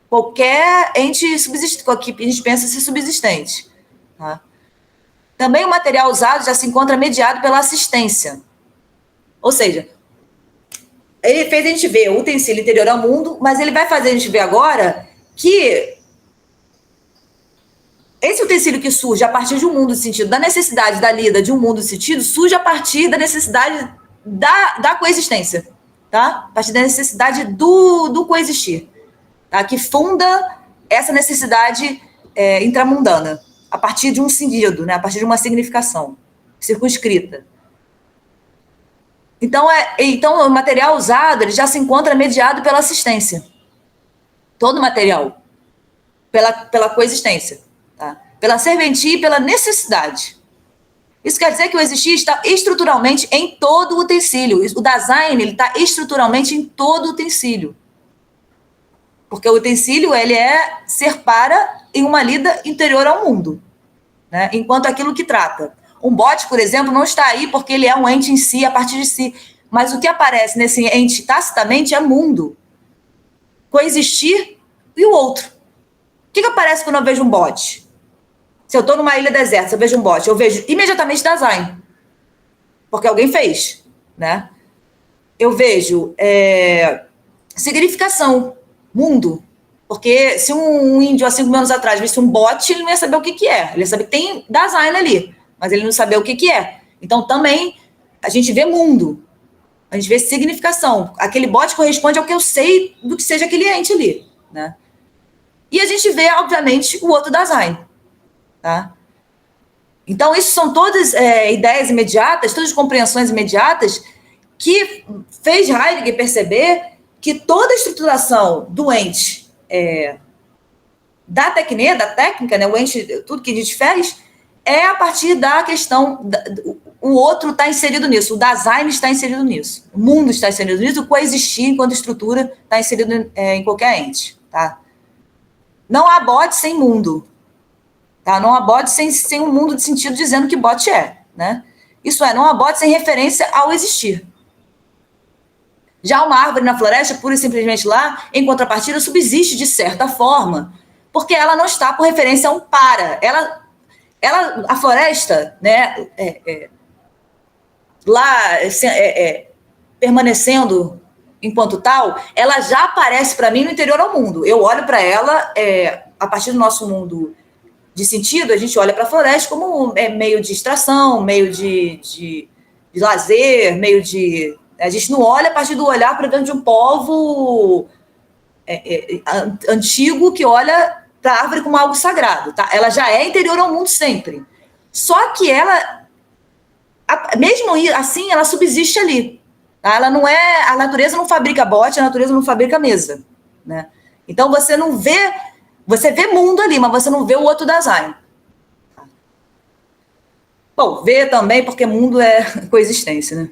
Qualquer ente subsistente, que a gente pensa ser subsistente. Tá? Também o material usado já se encontra mediado pela assistência. Ou seja, ele fez a gente ver o utensílio interior ao mundo, mas ele vai fazer a gente ver agora que esse utensílio que surge a partir de um mundo de sentido, da necessidade da lida de um mundo de sentido, surge a partir da necessidade da coexistência, tá? A partir da necessidade do coexistir, tá? Que funda essa necessidade intramundana, a partir de um sentido, né? A partir de uma significação circunscrita. Então, o material usado ele já se encontra mediado pela assistência. Todo material. Pela coexistência. Tá? Pela serventia e pela necessidade. Isso quer dizer que o existir está estruturalmente em todo o utensílio. O Dasein está estruturalmente em todo o utensílio. Porque o utensílio ele é ser para em uma lida interior ao mundo. Né? Enquanto aquilo que trata. Um bote, por exemplo, não está aí porque ele é um ente em si, a partir de si. Mas o que aparece nesse ente tacitamente é mundo. Coexistir e o outro. O que aparece quando eu vejo um bote? Se eu estou numa ilha deserta, se eu vejo um bote, eu vejo imediatamente Dasein, porque alguém fez, né? Eu vejo significação, mundo, porque se um índio há 5 mil anos atrás visse um bote, ele não ia saber o que é, ele ia saber que tem Dasein ali, mas ele não sabia o que é. Então, também, a gente vê mundo, a gente vê significação. Aquele bote corresponde ao que eu sei do que seja aquele ente ali, né? E a gente vê, obviamente, o outro Dasein, tá? Então, isso são todas ideias imediatas, todas compreensões imediatas que fez Heidegger perceber que toda a estruturação do ente da técnica, né, o ente, tudo que a gente fez, é a partir da questão, o outro está inserido nisso, o Dasein está inserido nisso, o mundo está inserido nisso, o coexistir enquanto estrutura está inserido em qualquer ente, tá? Não há bote sem mundo, tá? Não há bote sem um mundo de sentido dizendo que bote é, né? Isso é, não há bote sem referência ao existir. Já uma árvore na floresta, pura e simplesmente lá, em contrapartida, subsiste de certa forma, porque ela não está por referência a um para. A floresta, né, permanecendo enquanto tal, ela já aparece para mim no interior ao mundo. Eu olho para ela, a partir do nosso mundo de sentido, a gente olha para a floresta como meio de extração, meio de lazer, meio de... A gente não olha a partir do olhar para dentro de um povo antigo que olha para a árvore como algo sagrado, tá? Ela já é interior ao mundo sempre. Só que ela, mesmo assim, ela subsiste ali. Tá? Ela não é... A natureza não fabrica bote, a natureza não fabrica mesa, né? Então, você não vê... Você vê mundo ali, mas você não vê o outro Dasein. Bom, vê também porque mundo é coexistência, né?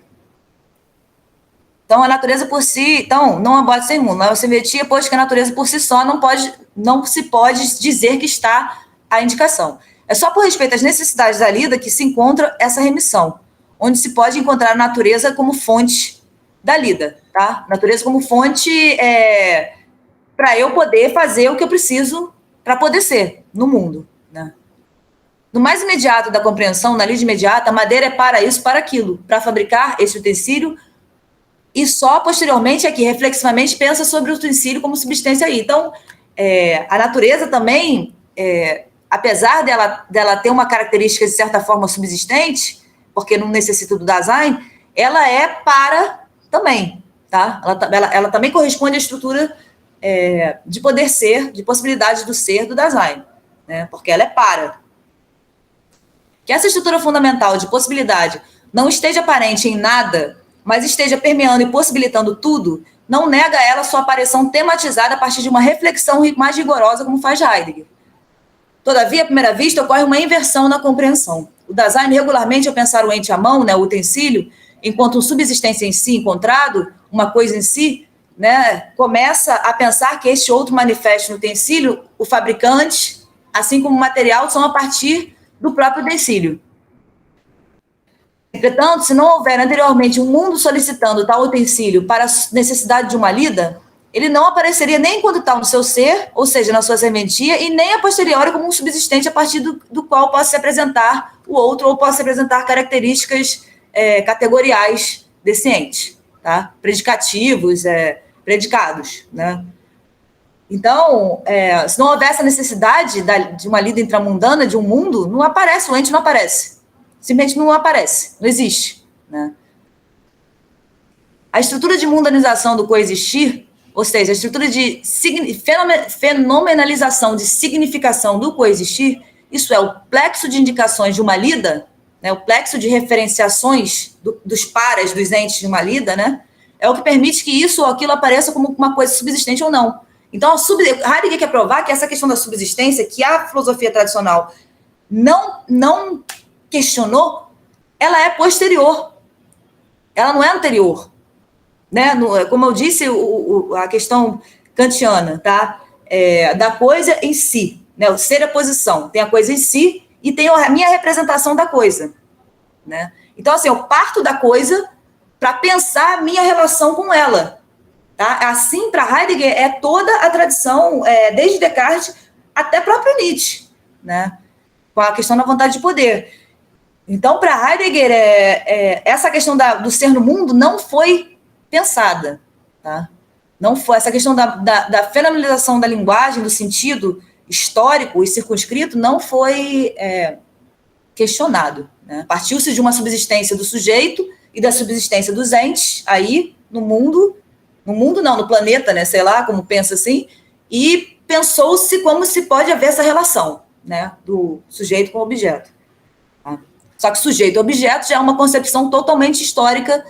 Então, a natureza por si... Então, não há bote sem mundo. Não é simetria, pois que a natureza por si só não se pode dizer que está a indicação. É só por respeito às necessidades da lida que se encontra essa remissão, onde se pode encontrar a natureza como fonte da lida, tá? Natureza como fonte para eu poder fazer o que eu preciso para poder ser no mundo, né? No mais imediato da compreensão, na lida imediata, a madeira é para isso, para aquilo, para fabricar esse utensílio, e só posteriormente é que reflexivamente pensa sobre o utensílio como substância aí. Então, a natureza também, apesar dela ter uma característica de certa forma subsistente, porque não necessita do Dasein, ela é para também, tá? Ela também corresponde à estrutura de poder ser, de possibilidade do ser do Dasein, né? Porque ela é para. Que essa estrutura fundamental de possibilidade não esteja aparente em nada, mas esteja permeando e possibilitando tudo, não nega a ela sua aparição tematizada a partir de uma reflexão mais rigorosa, como faz Heidegger. Todavia, à primeira vista, ocorre uma inversão na compreensão. O Dasein, regularmente, ao pensar o ente à mão, né, o utensílio, enquanto subsistência em si encontrado, uma coisa em si, né, começa a pensar que este outro manifesto no utensílio, o fabricante, assim como o material, são a partir do próprio utensílio. Entretanto, se não houver anteriormente um mundo solicitando tal utensílio para a necessidade de uma lida, ele não apareceria nem enquanto tal no seu ser, ou seja, na sua serventia, e nem a posteriori como um subsistente a partir do qual possa se apresentar o outro, ou possa se apresentar características categoriais desse ente, tá? Predicativos, predicados, né? Então, se não houver essa necessidade de uma lida intramundana, de um mundo, não aparece, o ente não aparece. Simplesmente não aparece, não existe, né? A estrutura de mundanização do coexistir, ou seja, a estrutura de fenomenalização de significação do coexistir, isso é o plexo de indicações de uma lida, né, o plexo de referenciações dos pares dos entes de uma lida, né, é o que permite que isso ou aquilo apareça como uma coisa subsistente ou não. Então, Heidegger quer provar que essa questão da subsistência, que a filosofia tradicional não questionou, ela é posterior, ela não é anterior, né? Como eu disse, a questão kantiana, tá? Da coisa em si, né? O ser é a posição, tem a coisa em si e tem a minha representação da coisa, né? Então, assim, eu parto da coisa para pensar a minha relação com ela, tá? Assim, para Heidegger, toda a tradição, desde Descartes até próprio Nietzsche, né? com a questão da vontade de poder. Então, para Heidegger, essa questão do ser no mundo não foi pensada. Tá? Não foi, essa questão da fenomenalização da linguagem, do sentido histórico e circunscrito, não foi questionado. Né? Partiu-se de uma subsistência do sujeito e da subsistência dos entes aí no mundo não, no planeta, né, sei lá, como pensa assim, e pensou-se como se pode haver essa relação, né, do sujeito com o objeto. Tá? Só que sujeito e objeto já é uma concepção totalmente histórica,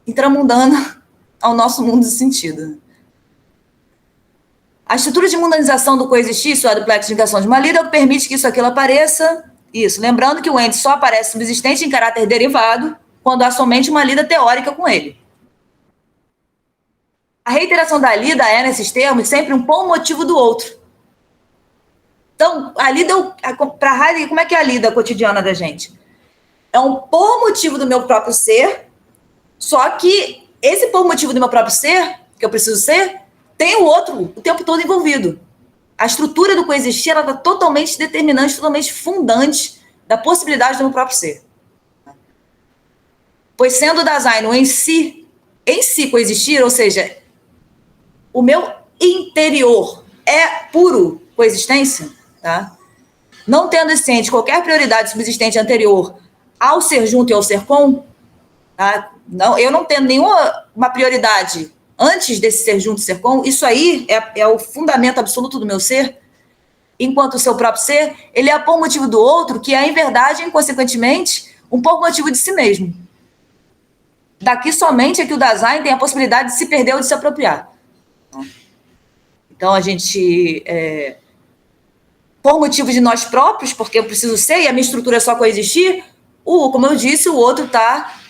intramundana ao nosso mundo de sentido. A estrutura de mundanização do coexistir, isso é a duplexo de negação de uma lida, permite que isso aquilo apareça. Isso, lembrando que o ente só aparece subsistente em caráter derivado quando há somente uma lida teórica com ele. A reiteração da lida é, nesses termos, sempre um bom motivo do outro. Então, a lida, para Heidegger, como é que é a lida cotidiana da gente? É um por motivo do meu próprio ser, só que esse por motivo do meu próprio ser, que eu preciso ser, tem o outro o tempo todo envolvido. A estrutura do coexistir, ela está totalmente determinante, totalmente fundante da possibilidade do meu próprio ser. Pois sendo o Dasein em si coexistir, ou seja, o meu interior é puro coexistência, tá? Não tendo esse ente qualquer prioridade subsistente anterior ao ser junto e ao ser com, tá? Não, eu não tendo nenhuma prioridade antes desse ser junto e ser com, isso aí é o fundamento absoluto do meu ser, enquanto o seu próprio ser, ele é por motivo do outro, que é, em verdade, inconsequentemente, um por motivo de si mesmo. Daqui somente é que o Dasein tem a possibilidade de se perder ou de se apropriar. Então, a gente, por motivo de nós próprios, porque eu preciso ser e a minha estrutura é só coexistir, como eu disse, o outro está,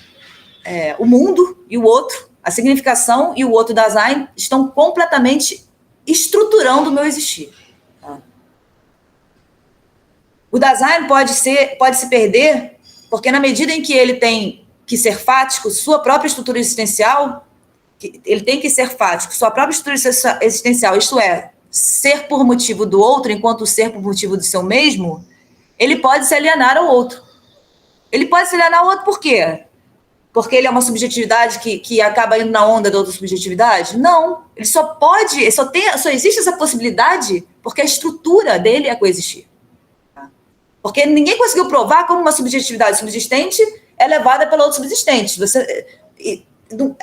o mundo e o outro, a significação e o outro Dasein estão completamente estruturando o meu existir. Tá? O Dasein pode se perder, porque na medida em que ele tem que ser fático, sua própria estrutura existencial, ele tem que ser fático, sua própria estrutura existencial, isto é, ser por motivo do outro, enquanto ser por motivo do seu mesmo, ele pode se alienar ao outro. Ele pode se alienar ao outro por quê? Porque ele é uma subjetividade que acaba indo na onda da outra subjetividade? Não. Ele só existe essa possibilidade porque a estrutura dele é coexistir. Tá? Porque ninguém conseguiu provar como uma subjetividade subsistente é levada pela outra subsistente.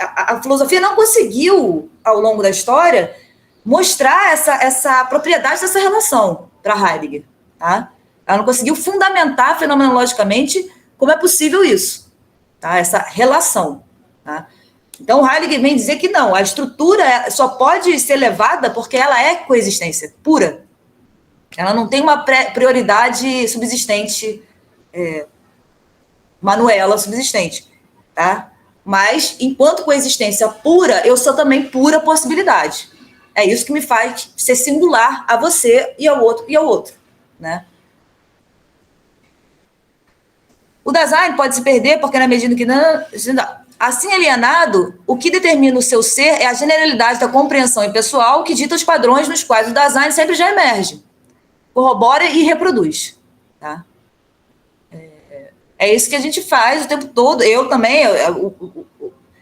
A filosofia não conseguiu, ao longo da história, mostrar essa propriedade dessa relação para Heidegger. Tá? Ela não conseguiu fundamentar fenomenologicamente como é possível isso. Tá? Essa relação. Tá? Então, Heidegger vem dizer que não, a estrutura só pode ser levada porque ela é coexistência pura. Ela não tem uma prioridade subsistente, Manuela subsistente. Tá? Mas, enquanto coexistência pura, eu sou também pura possibilidade. É isso que me faz ser singular a você e ao outro e ao outro. Né? O Dasein pode se perder porque, na medida que assim alienado, o que determina o seu ser é a generalidade da compreensão impessoal que dita os padrões nos quais o Dasein sempre já emerge, corrobora e reproduz. Tá? É isso que a gente faz o tempo todo. Eu também.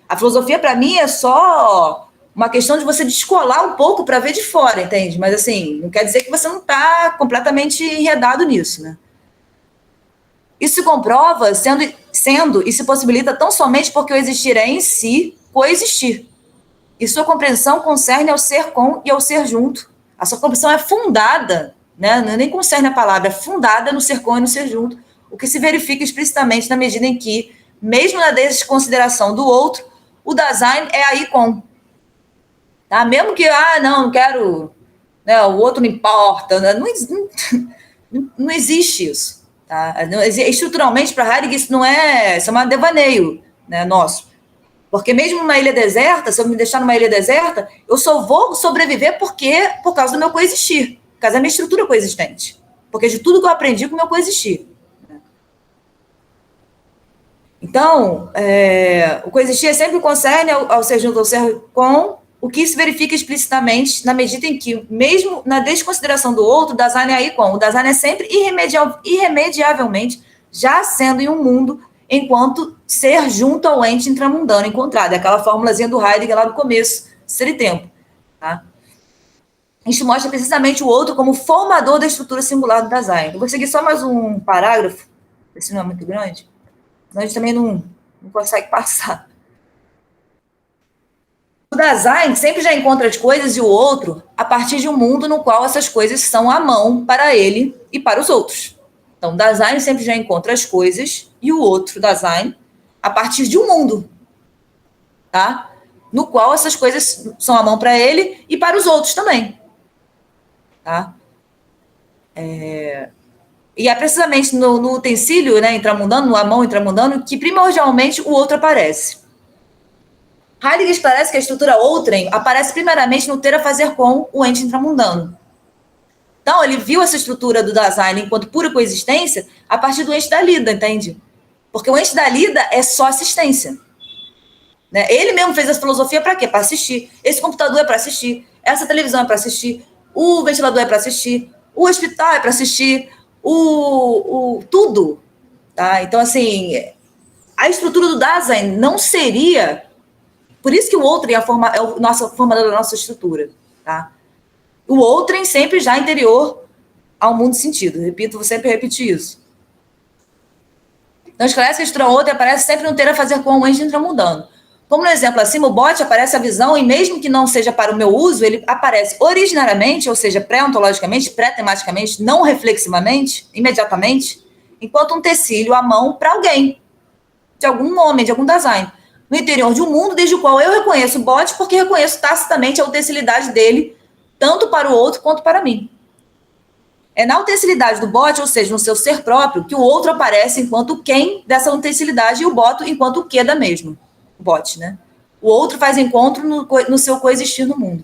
A filosofia, para mim, é só uma questão de você descolar um pouco para ver de fora, entende? Mas, assim, não quer dizer que você não está completamente enredado nisso, né? Isso se comprova sendo e se possibilita tão somente porque o existir é, em si, coexistir. E sua compreensão concerne ao ser com e ao ser junto. A sua compreensão é fundada, né? Nem concerne a palavra, é fundada no ser com e no ser junto, o que se verifica explicitamente na medida em que, mesmo na desconsideração do outro, o Dasein é aí com. Tá? Mesmo que, não quero, né, o outro não importa, né? Não existe isso. Tá? Estruturalmente, para Heidegger, isso é um devaneio, né, nosso. Porque mesmo numa ilha deserta, se eu me deixar numa ilha deserta, eu só vou sobreviver por causa do meu coexistir, por causa da minha estrutura coexistente. Porque de tudo que eu aprendi com o meu coexistir. Então, o coexistir sempre concerne ao ser junto ao ser com, o que se verifica explicitamente na medida em que, mesmo na desconsideração do outro, o Dasein é aí como? O Dasein é sempre irremediavelmente já sendo em um mundo enquanto ser junto ao ente intramundano encontrado. É aquela formulazinha do Heidegger lá no começo, ser e tempo. Tá? Isso mostra precisamente o outro como formador da estrutura singular do Dasein. Eu vou seguir só mais um parágrafo, esse não é muito grande, senão a gente também não consegue passar. O Dasein sempre já encontra as coisas e o outro a partir de um mundo no qual essas coisas são à mão para ele e para os outros. Então, o Dasein sempre já encontra as coisas e o outro, Dasein, a partir de um mundo, tá? No qual essas coisas são à mão para ele e para os outros também. Tá? E é precisamente no utensílio, né, intramundano, no amão intramundano, que primordialmente o outro aparece. Heidegger esclarece que a estrutura outrem aparece primeiramente no ter a fazer com o ente intramundano. Então, ele viu essa estrutura do Dasein enquanto pura coexistência a partir do ente da lida, entende? Porque o ente da lida é só assistência. Né? Ele mesmo fez essa filosofia para quê? Para assistir. Esse computador é para assistir. Essa televisão é para assistir. O ventilador é para assistir. O hospital é para assistir. Tudo. Tá? Então, assim, a estrutura do Dasein não seria... Por isso que o outrem é o nosso formador da nossa estrutura. Tá? O outrem sempre já interior ao mundo de sentido. Repito, vou sempre repetir isso. Então, esclarece que a estrutura outrem aparece sempre no ter a fazer com o ente intramundano. Como no exemplo acima, o bote aparece a visão e mesmo que não seja para o meu uso, ele aparece originariamente, ou seja, pré-ontologicamente, pré-tematicamente, não reflexivamente, imediatamente, enquanto um tecílio à mão para alguém, de algum homem, de algum Dasein, no interior de um mundo desde o qual eu reconheço o bote porque reconheço tacitamente a utensilidade dele, tanto para o outro quanto para mim. É na utensilidade do bote, ou seja, no seu ser próprio, que o outro aparece enquanto o quem dessa utensilidade e o boto enquanto o que da mesma. Bote, né? O outro faz encontro no seu coexistir no mundo.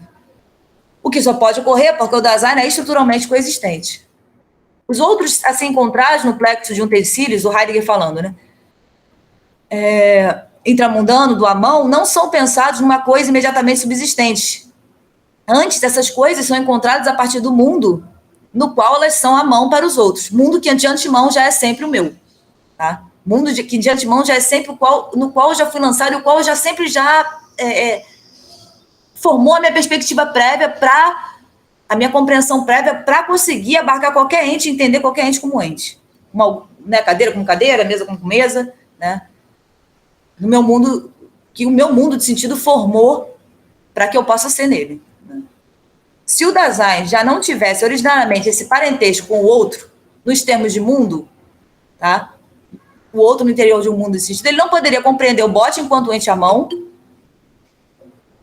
O que só pode ocorrer porque o Dasein é estruturalmente coexistente. Os outros a se encontrar no plexo de utensílios, o Heidegger falando, né? Intramundano, do amão, não são pensados numa coisa imediatamente subsistente. Antes, essas coisas são encontradas a partir do mundo no qual elas são a mão para os outros. Mundo que de antemão já é sempre o meu. Tá? Mundo que de antemão já é sempre no qual eu já fui lançado e o qual eu já sempre formou a minha perspectiva prévia a minha compreensão prévia para conseguir abarcar qualquer ente, entender qualquer ente como ente. Né, cadeira como cadeira, mesa como mesa, né? No meu mundo, que o meu mundo de sentido formou para que eu possa ser nele. Né? Se o Dasein já não tivesse originariamente esse parentesco com o outro, nos termos de mundo, tá? O outro no interior de um mundo de sentido, ele não poderia compreender o bote enquanto ente à mão.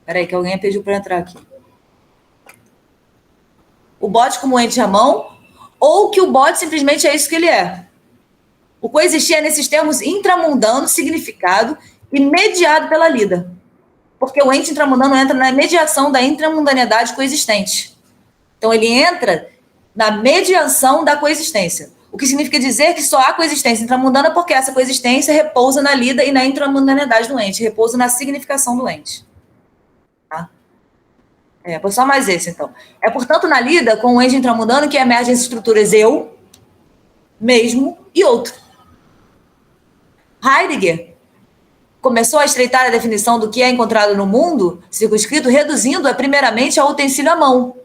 Espera aí, que alguém pediu para entrar aqui. O bote como ente à mão, ou que o bote simplesmente é isso que ele é. O coexistir é nesses termos intramundano, significado e mediado pela lida. Porque o ente intramundano entra na mediação da intramundanidade coexistente. Então, ele entra na mediação da coexistência. O que significa dizer que só há coexistência intramundana porque essa coexistência repousa na lida e na intramundanidade do ente, repousa na significação do ente. Tá? Só mais esse, então. É, portanto, na lida com o ente intramundano que emergem as estruturas eu, mesmo e outro. Heidegger começou a estreitar a definição do que é encontrado no mundo circunscrito, reduzindo-a primeiramente ao utensílio à mão.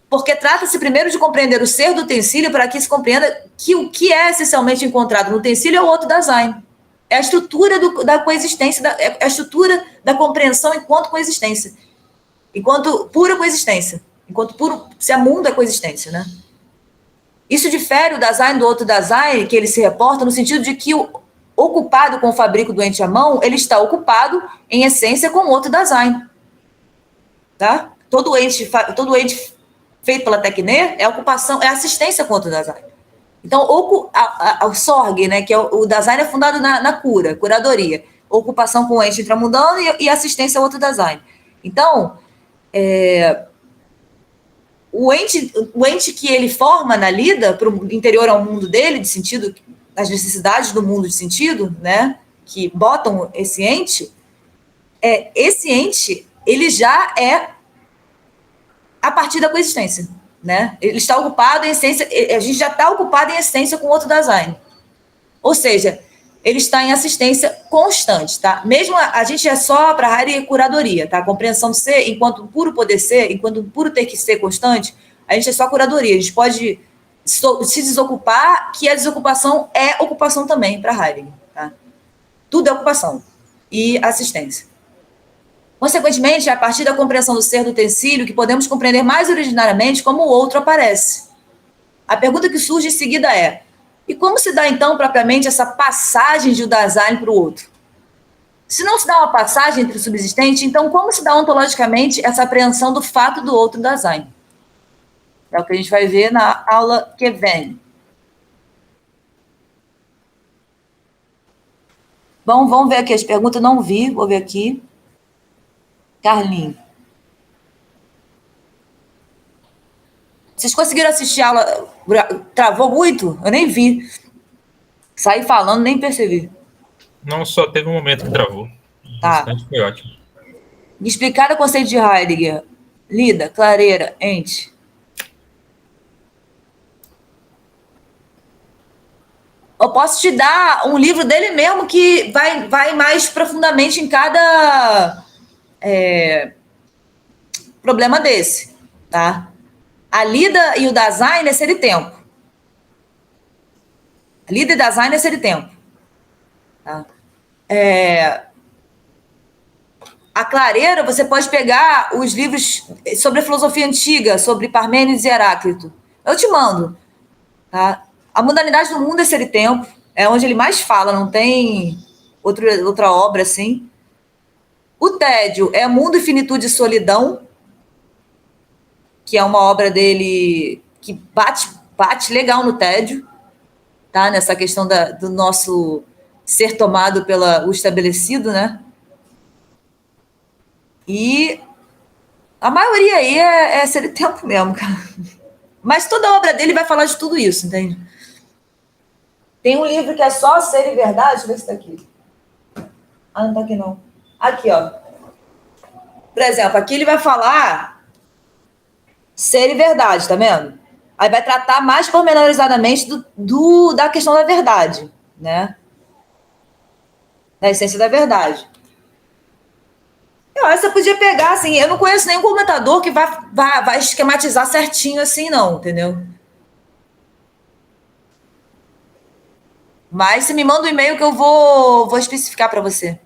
Porque trata-se primeiro de compreender o ser do utensílio para que se compreenda que o que é essencialmente encontrado no utensílio é o outro Dasein. É a estrutura da coexistência, é a estrutura da compreensão enquanto coexistência. Enquanto pura coexistência. Enquanto puro, se a mundo é coexistência, né? Isso difere o Dasein do outro Dasein, que ele se reporta no sentido de que ocupado com o fabrico do ente à mão, ele está ocupado, em essência, com outro Dasein. Tá? Todo ente feito pela Tecne é ocupação, é assistência com outro Dasein. Então, o Sorg, né, que é o Dasein é fundado na curadoria. Ocupação com o ente intramundano e assistência a outro Dasein. Então, o ente que ele forma na lida, para o interior ao mundo dele, de sentido, as necessidades do mundo de sentido, né, que botam esse ente ele já é a partir da coexistência, né? Ele está ocupado em essência, a gente já está ocupado em essência com outro Dasein. Ou seja, ele está em assistência constante, tá? Mesmo a gente é só para a área curadoria, tá? A compreensão do ser, enquanto puro poder ser, enquanto puro ter que ser constante, a gente é só curadoria. A gente pode se desocupar, que a desocupação é ocupação também para Heidegger, tá? Tudo é ocupação e assistência. Consequentemente, é a partir da compreensão do ser do utensílio que podemos compreender mais originariamente como o outro aparece. A pergunta que surge em seguida é: e como se dá, então, propriamente essa passagem de um Dasein para o outro? Se não se dá uma passagem entre o subsistente, então como se dá ontologicamente essa apreensão do fato do outro Dasein? É o que a gente vai ver na aula que vem. Bom, vamos ver aqui as perguntas. Não vi, vou ver aqui. Carlinhos. Vocês conseguiram assistir a aula? Travou muito? Eu nem vi. Saí falando, nem percebi. Não, só teve um momento que travou. Tá. O restante foi ótimo. Explicar o conceito de Heidegger. Lida, Clareira, Ente. Eu posso te dar um livro dele mesmo que vai mais profundamente em cada problema desse, tá? A Lida e o Dasein é ser e tempo. A Lida e Dasein é ser e tempo. Tá? A Clareira, você pode pegar os livros sobre a filosofia antiga, sobre Parmênides e Heráclito. Eu te mando. Tá? A Mundanidade do Mundo é ser e tempo. É onde ele mais fala, não tem outra obra assim. O Tédio é Mundo e Finitude e Solidão, que é uma obra dele que bate legal no tédio, tá? Nessa questão do nosso ser tomado pelo estabelecido, né? E a maioria aí é ser e tempo mesmo, cara. Mas toda a obra dele vai falar de tudo isso, entende? Tem um livro que é só Ser e Verdade. Deixa eu ver se tá aqui. Ah, não tá aqui não. Aqui, ó. Por exemplo, aqui ele vai falar Ser e Verdade, tá vendo? Aí vai tratar mais pormenorizadamente da questão da verdade, né? Da essência da verdade. Você podia pegar, assim, eu não conheço nenhum comentador que vai esquematizar certinho assim, não, entendeu? Mas você me manda um e-mail que eu vou especificar para você.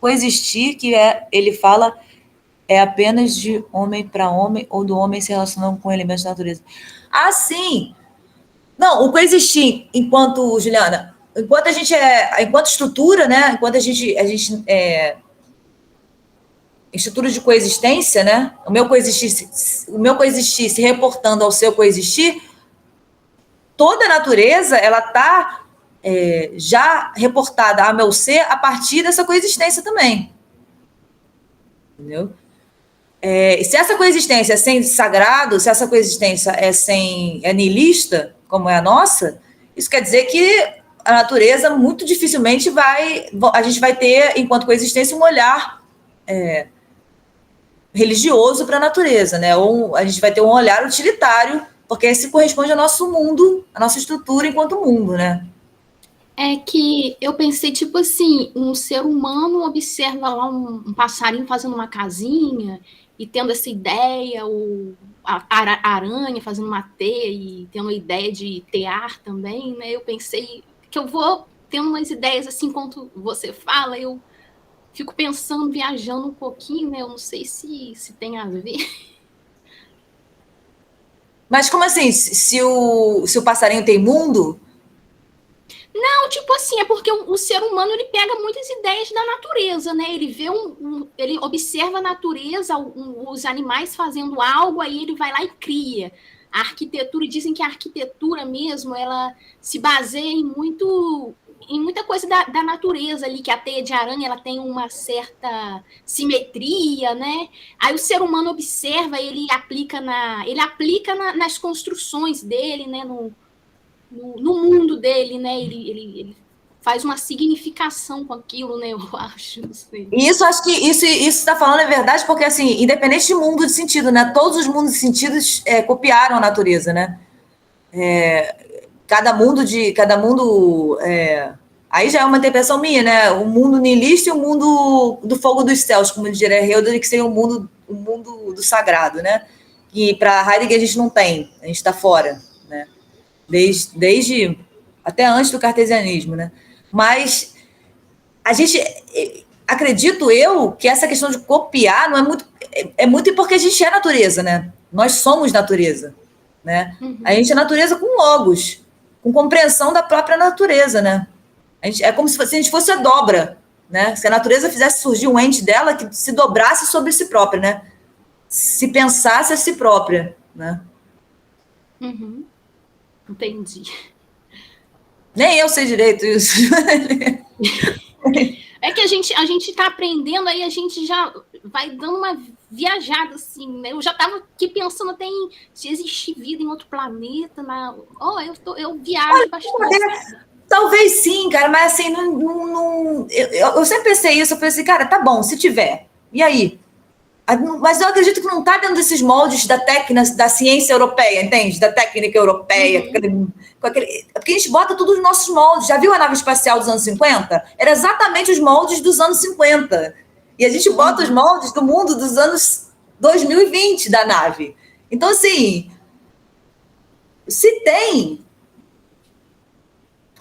Coexistir, que ele fala, é apenas de homem para homem ou do homem se relacionando com elementos da natureza. Ah, sim! Não, o coexistir, Juliana, enquanto estrutura, né? Enquanto a gente estrutura de coexistência, né? O meu coexistir se reportando ao seu coexistir, toda a natureza, ela está já reportada a meu ser a partir dessa coexistência também. Entendeu? Se essa coexistência é sem sagrado, se essa coexistência é nihilista, como é a nossa, isso quer dizer que a natureza muito dificilmente a gente vai ter, enquanto coexistência, um olhar religioso para a natureza, né? Ou a gente vai ter um olhar utilitário, porque esse corresponde ao nosso mundo, à nossa estrutura enquanto mundo, né? É que eu pensei, tipo assim, um ser humano observa lá um passarinho fazendo uma casinha e tendo essa ideia, ou a aranha fazendo uma teia e tendo a ideia de tear também, né? Eu pensei que eu vou tendo umas ideias assim, enquanto você fala, eu fico pensando, viajando um pouquinho, né? Eu não sei se tem a ver. Mas como assim? Se o passarinho tem mundo? Não, tipo assim, é porque o ser humano ele pega muitas ideias da natureza, né? Ele vê ele observa a natureza, os animais fazendo algo, aí ele vai lá e cria. A arquitetura, dizem que a arquitetura mesmo, ela se baseia em muita coisa da natureza ali, que a teia de aranha ela tem uma certa simetria, né? Aí o ser humano observa, ele aplica nas construções dele, né? No mundo dele, né? Ele faz uma significação com aquilo, né? Eu acho, não sei. Isso, acho que isso está falando é verdade, porque, assim, independente de mundo de sentido, né? Todos os mundos de sentidos copiaram a natureza, né? Cada mundo aí já é uma interpretação minha, né? O mundo niilista e o mundo do fogo dos céus, como diria Herder, que seria o mundo do sagrado, né? Que para Heidegger a gente não tem, a gente está fora, né? Desde até antes do cartesianismo, né? Mas a gente, acredito eu, que essa questão de copiar não é muito porque a gente é natureza, né? Nós somos natureza, né? A gente é natureza com logos, com compreensão da própria natureza, né? É como se a gente fosse a dobra, né? Se a natureza fizesse surgir um ente dela que se dobrasse sobre si própria, né? Se pensasse a si própria, né? Entendi. Nem eu sei direito isso. É que a gente tá aprendendo, aí a gente já vai dando uma viajada, assim, né? Eu já tava aqui pensando até em se existe vida em outro planeta. Eu viajo bastante. Talvez sim, cara, mas assim, eu sempre pensei isso, eu pensei, cara, tá bom, se tiver, e aí? Mas eu acredito que não está dentro desses moldes da ciência europeia, entende? Da técnica europeia. Porque a gente bota tudo nos nossos moldes. Já viu a nave espacial dos anos 50? Era exatamente os moldes dos anos 50. E a gente bota os moldes do mundo dos anos 2020 da nave. Então, assim, se tem...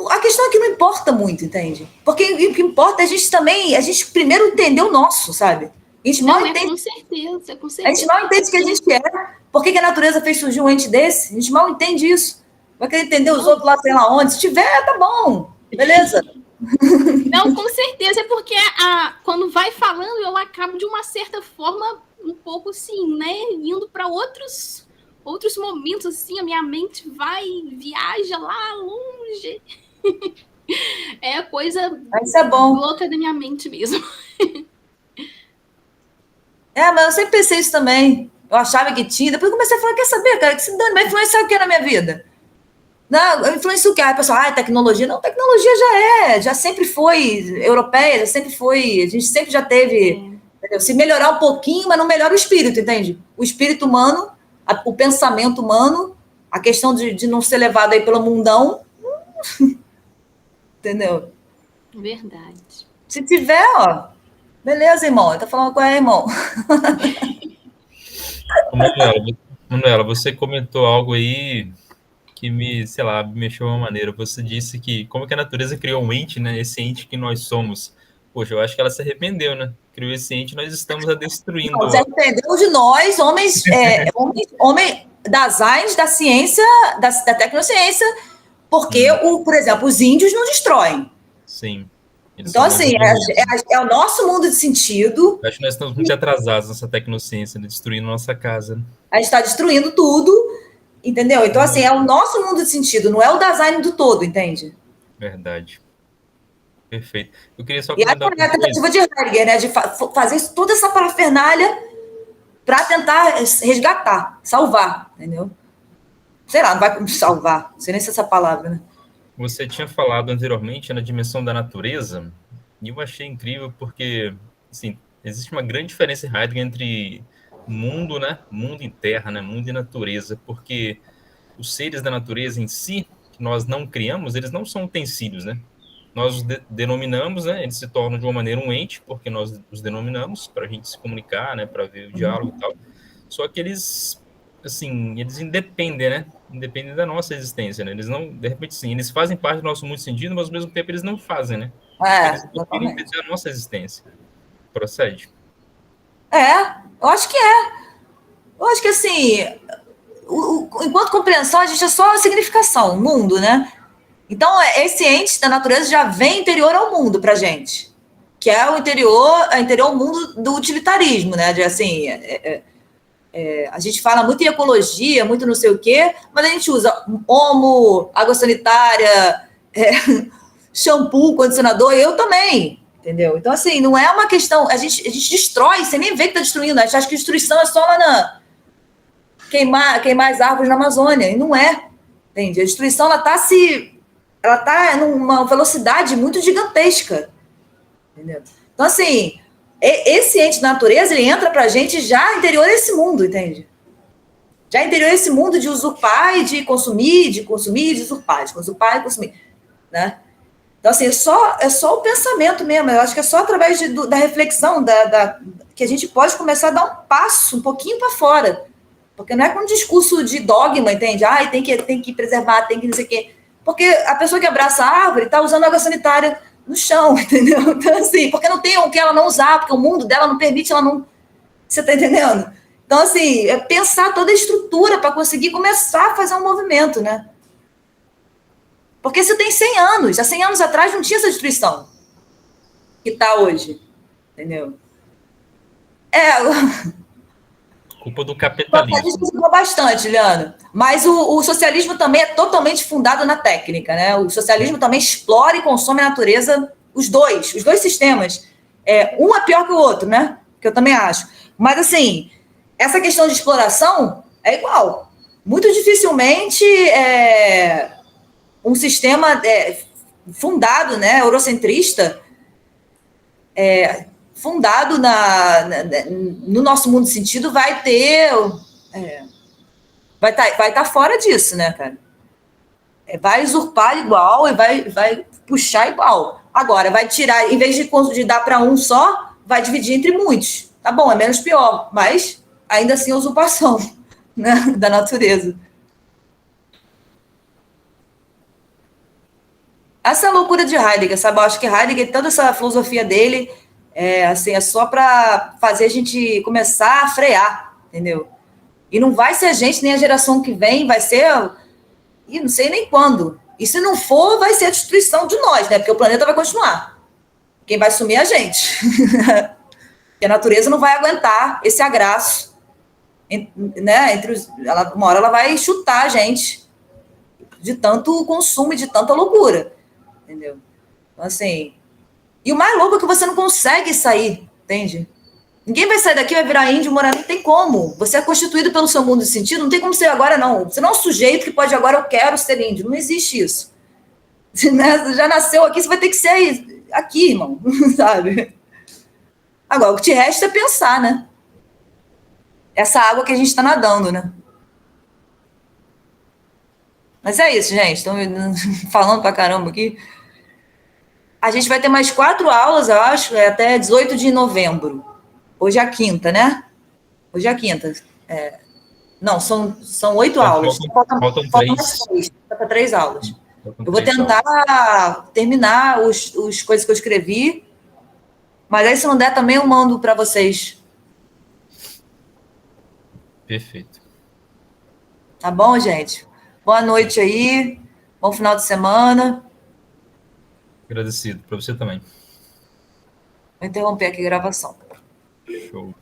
A questão é que não importa muito, entende? Porque o que importa é a gente primeiro entender o nosso, sabe? A gente mal entende. Com certeza. A gente mal entende o que a gente é. Por que a natureza fez surgir um ente desse? A gente mal entende isso. Vai querer entender os outros lá, sei lá onde. Se tiver, tá bom. Beleza. Não, com certeza. É porque quando vai falando, eu acabo de uma certa forma, um pouco assim, né? Indo para outros momentos, assim. A minha mente viaja lá longe. É coisa isso é bom. Louca da minha mente mesmo. Mas eu sempre pensei isso também. Eu achava que tinha. Depois eu comecei a falar, quer saber, cara, que se dane, vai influenciar o que na minha vida? Não, influencia o que? Aí a pessoa, tecnologia. Não, tecnologia já sempre foi europeia, já sempre foi, a gente sempre já teve, entendeu? Se melhorar um pouquinho, mas não melhora o espírito, entende? O espírito humano, o pensamento humano, a questão de não ser levado aí pelo mundão, entendeu? Verdade. Se tiver, beleza, irmão. Tá falando com ela, irmão. Manuela, você comentou algo aí que me mexeu de uma maneira. Você disse que como que a natureza criou um ente, né? Esse ente que nós somos. Poxa, eu acho que ela se arrependeu, né? Criou esse ente, nós estamos a destruindo. Não, se arrependeu de nós, homens das AINs, da ciência, da tecnociência, porque, por exemplo, os índios não destroem. Sim. Então, assim, é o nosso mundo de sentido. Acho que nós estamos muito atrasados nessa tecnociência, destruindo nossa casa. A gente está destruindo tudo, entendeu? Então, assim, é o nosso mundo de sentido, não é o design do todo, entende? Verdade. Perfeito. Eu queria só comentar. E a tentativa de Heidegger, né, de fazer toda essa parafernália para tentar resgatar, salvar, entendeu? Sei lá, não vai salvar, não sei nem se é essa palavra, né? Você tinha falado anteriormente na dimensão da natureza, e eu achei incrível porque, assim, existe uma grande diferença em Heidegger entre mundo, né, mundo e terra, né, mundo e natureza, porque os seres da natureza em si, que nós não criamos, eles não são utensílios, né? Nós os denominamos, né, eles se tornam de uma maneira um ente, porque nós os denominamos para a gente se comunicar, né, para ver o diálogo e tal. Só que eles, assim, eles independem, né? Independem da nossa existência, né? Eles não, de repente, sim, eles fazem parte do nosso mundo sentido, mas ao mesmo tempo eles não fazem, né? Eles independem da nossa existência. Procede? Eu acho que é. Eu acho que, assim, enquanto compreensão, a gente é só a significação, mundo, né? Então, esse ente da natureza já vem interior ao mundo pra gente, que é o interior ao mundo do utilitarismo, né? De, assim, a gente fala muito em ecologia, muito não sei o quê, mas a gente usa água sanitária, shampoo, condicionador, e eu também, entendeu? Então, assim, não é uma questão... A gente destrói, você nem vê que está destruindo, a gente acha que destruição é só lá na... Queimar as árvores na Amazônia, e não é, entende? A destruição, ela ela está numa velocidade muito gigantesca. Entendeu? Então, assim, esse ente da natureza, ele entra para a gente já interior desse mundo, entende? Já interior desse mundo de usurpar e de consumir, de usurpar, de usurpar e consumir, né? Então, assim, é só o pensamento mesmo. Eu acho que é só através da reflexão que a gente pode começar a dar um passo um pouquinho para fora. Porque não é com um discurso de dogma, entende? Tem que preservar, tem que não sei o quê. Porque a pessoa que abraça a árvore está usando água sanitária no chão, entendeu? Então, assim, porque não tem o que ela não usar, porque o mundo dela não permite ela não... Você está entendendo? Então, assim, é pensar toda a estrutura para conseguir começar a fazer um movimento, né? Porque você tem 100 anos. Há 100 anos atrás não tinha essa destruição que está hoje. Entendeu? Culpa do capitalismo. A gente estudou bastante, Liana. Mas o socialismo também é totalmente fundado na técnica, né? O socialismo também explora e consome a natureza, os dois sistemas. Um é pior que o outro, né? Que eu também acho. Mas, assim, essa questão de exploração é igual. Muito dificilmente um sistema fundado, né, eurocentrista, fundado no nosso mundo de sentido, vai estar fora disso, né, cara? Vai usurpar igual e vai puxar igual. Agora, vai tirar, em vez de dar para um só, vai dividir entre muitos. Tá bom, é menos pior, mas ainda assim é usurpação, né, da natureza. Essa é a loucura de Heidegger, sabe? Eu acho que Heidegger, toda essa filosofia dele, é só para fazer a gente começar a frear, entendeu? E não vai ser a gente, nem a geração que vem, vai ser... E não sei nem quando. E se não for, vai ser a destruição de nós, né? Porque o planeta vai continuar. Quem vai sumir é a gente. Porque a natureza não vai aguentar esse agraço, né? Uma hora ela vai chutar a gente de tanto consumo e de tanta loucura. Entendeu? Então, assim... E o mais louco é que você não consegue sair, entende? Ninguém vai sair daqui, vai virar índio, morar... Não tem como. Você é constituído pelo seu mundo de sentido, não tem como ser agora, não. Você não é um sujeito que pode agora, eu quero ser índio. Não existe isso. Você já nasceu aqui, você vai ter que ser aqui, irmão. Sabe? Agora, o que te resta é pensar, né? Essa água que a gente está nadando, né? Mas é isso, gente. Estão falando pra caramba aqui. A gente vai ter mais 4 aulas, eu acho, até 18 de novembro. Hoje é a quinta, né? Hoje é a quinta. Não, são 8 aulas. Faltam 3. Faltam 3 aulas. Eu vou tentar terminar os coisas que eu escrevi, mas aí, se não der, também eu mando para vocês. Perfeito. Tá bom, gente? Boa noite aí. Bom final de semana. Agradecido. Para você também. Vou interromper aqui a gravação. Show.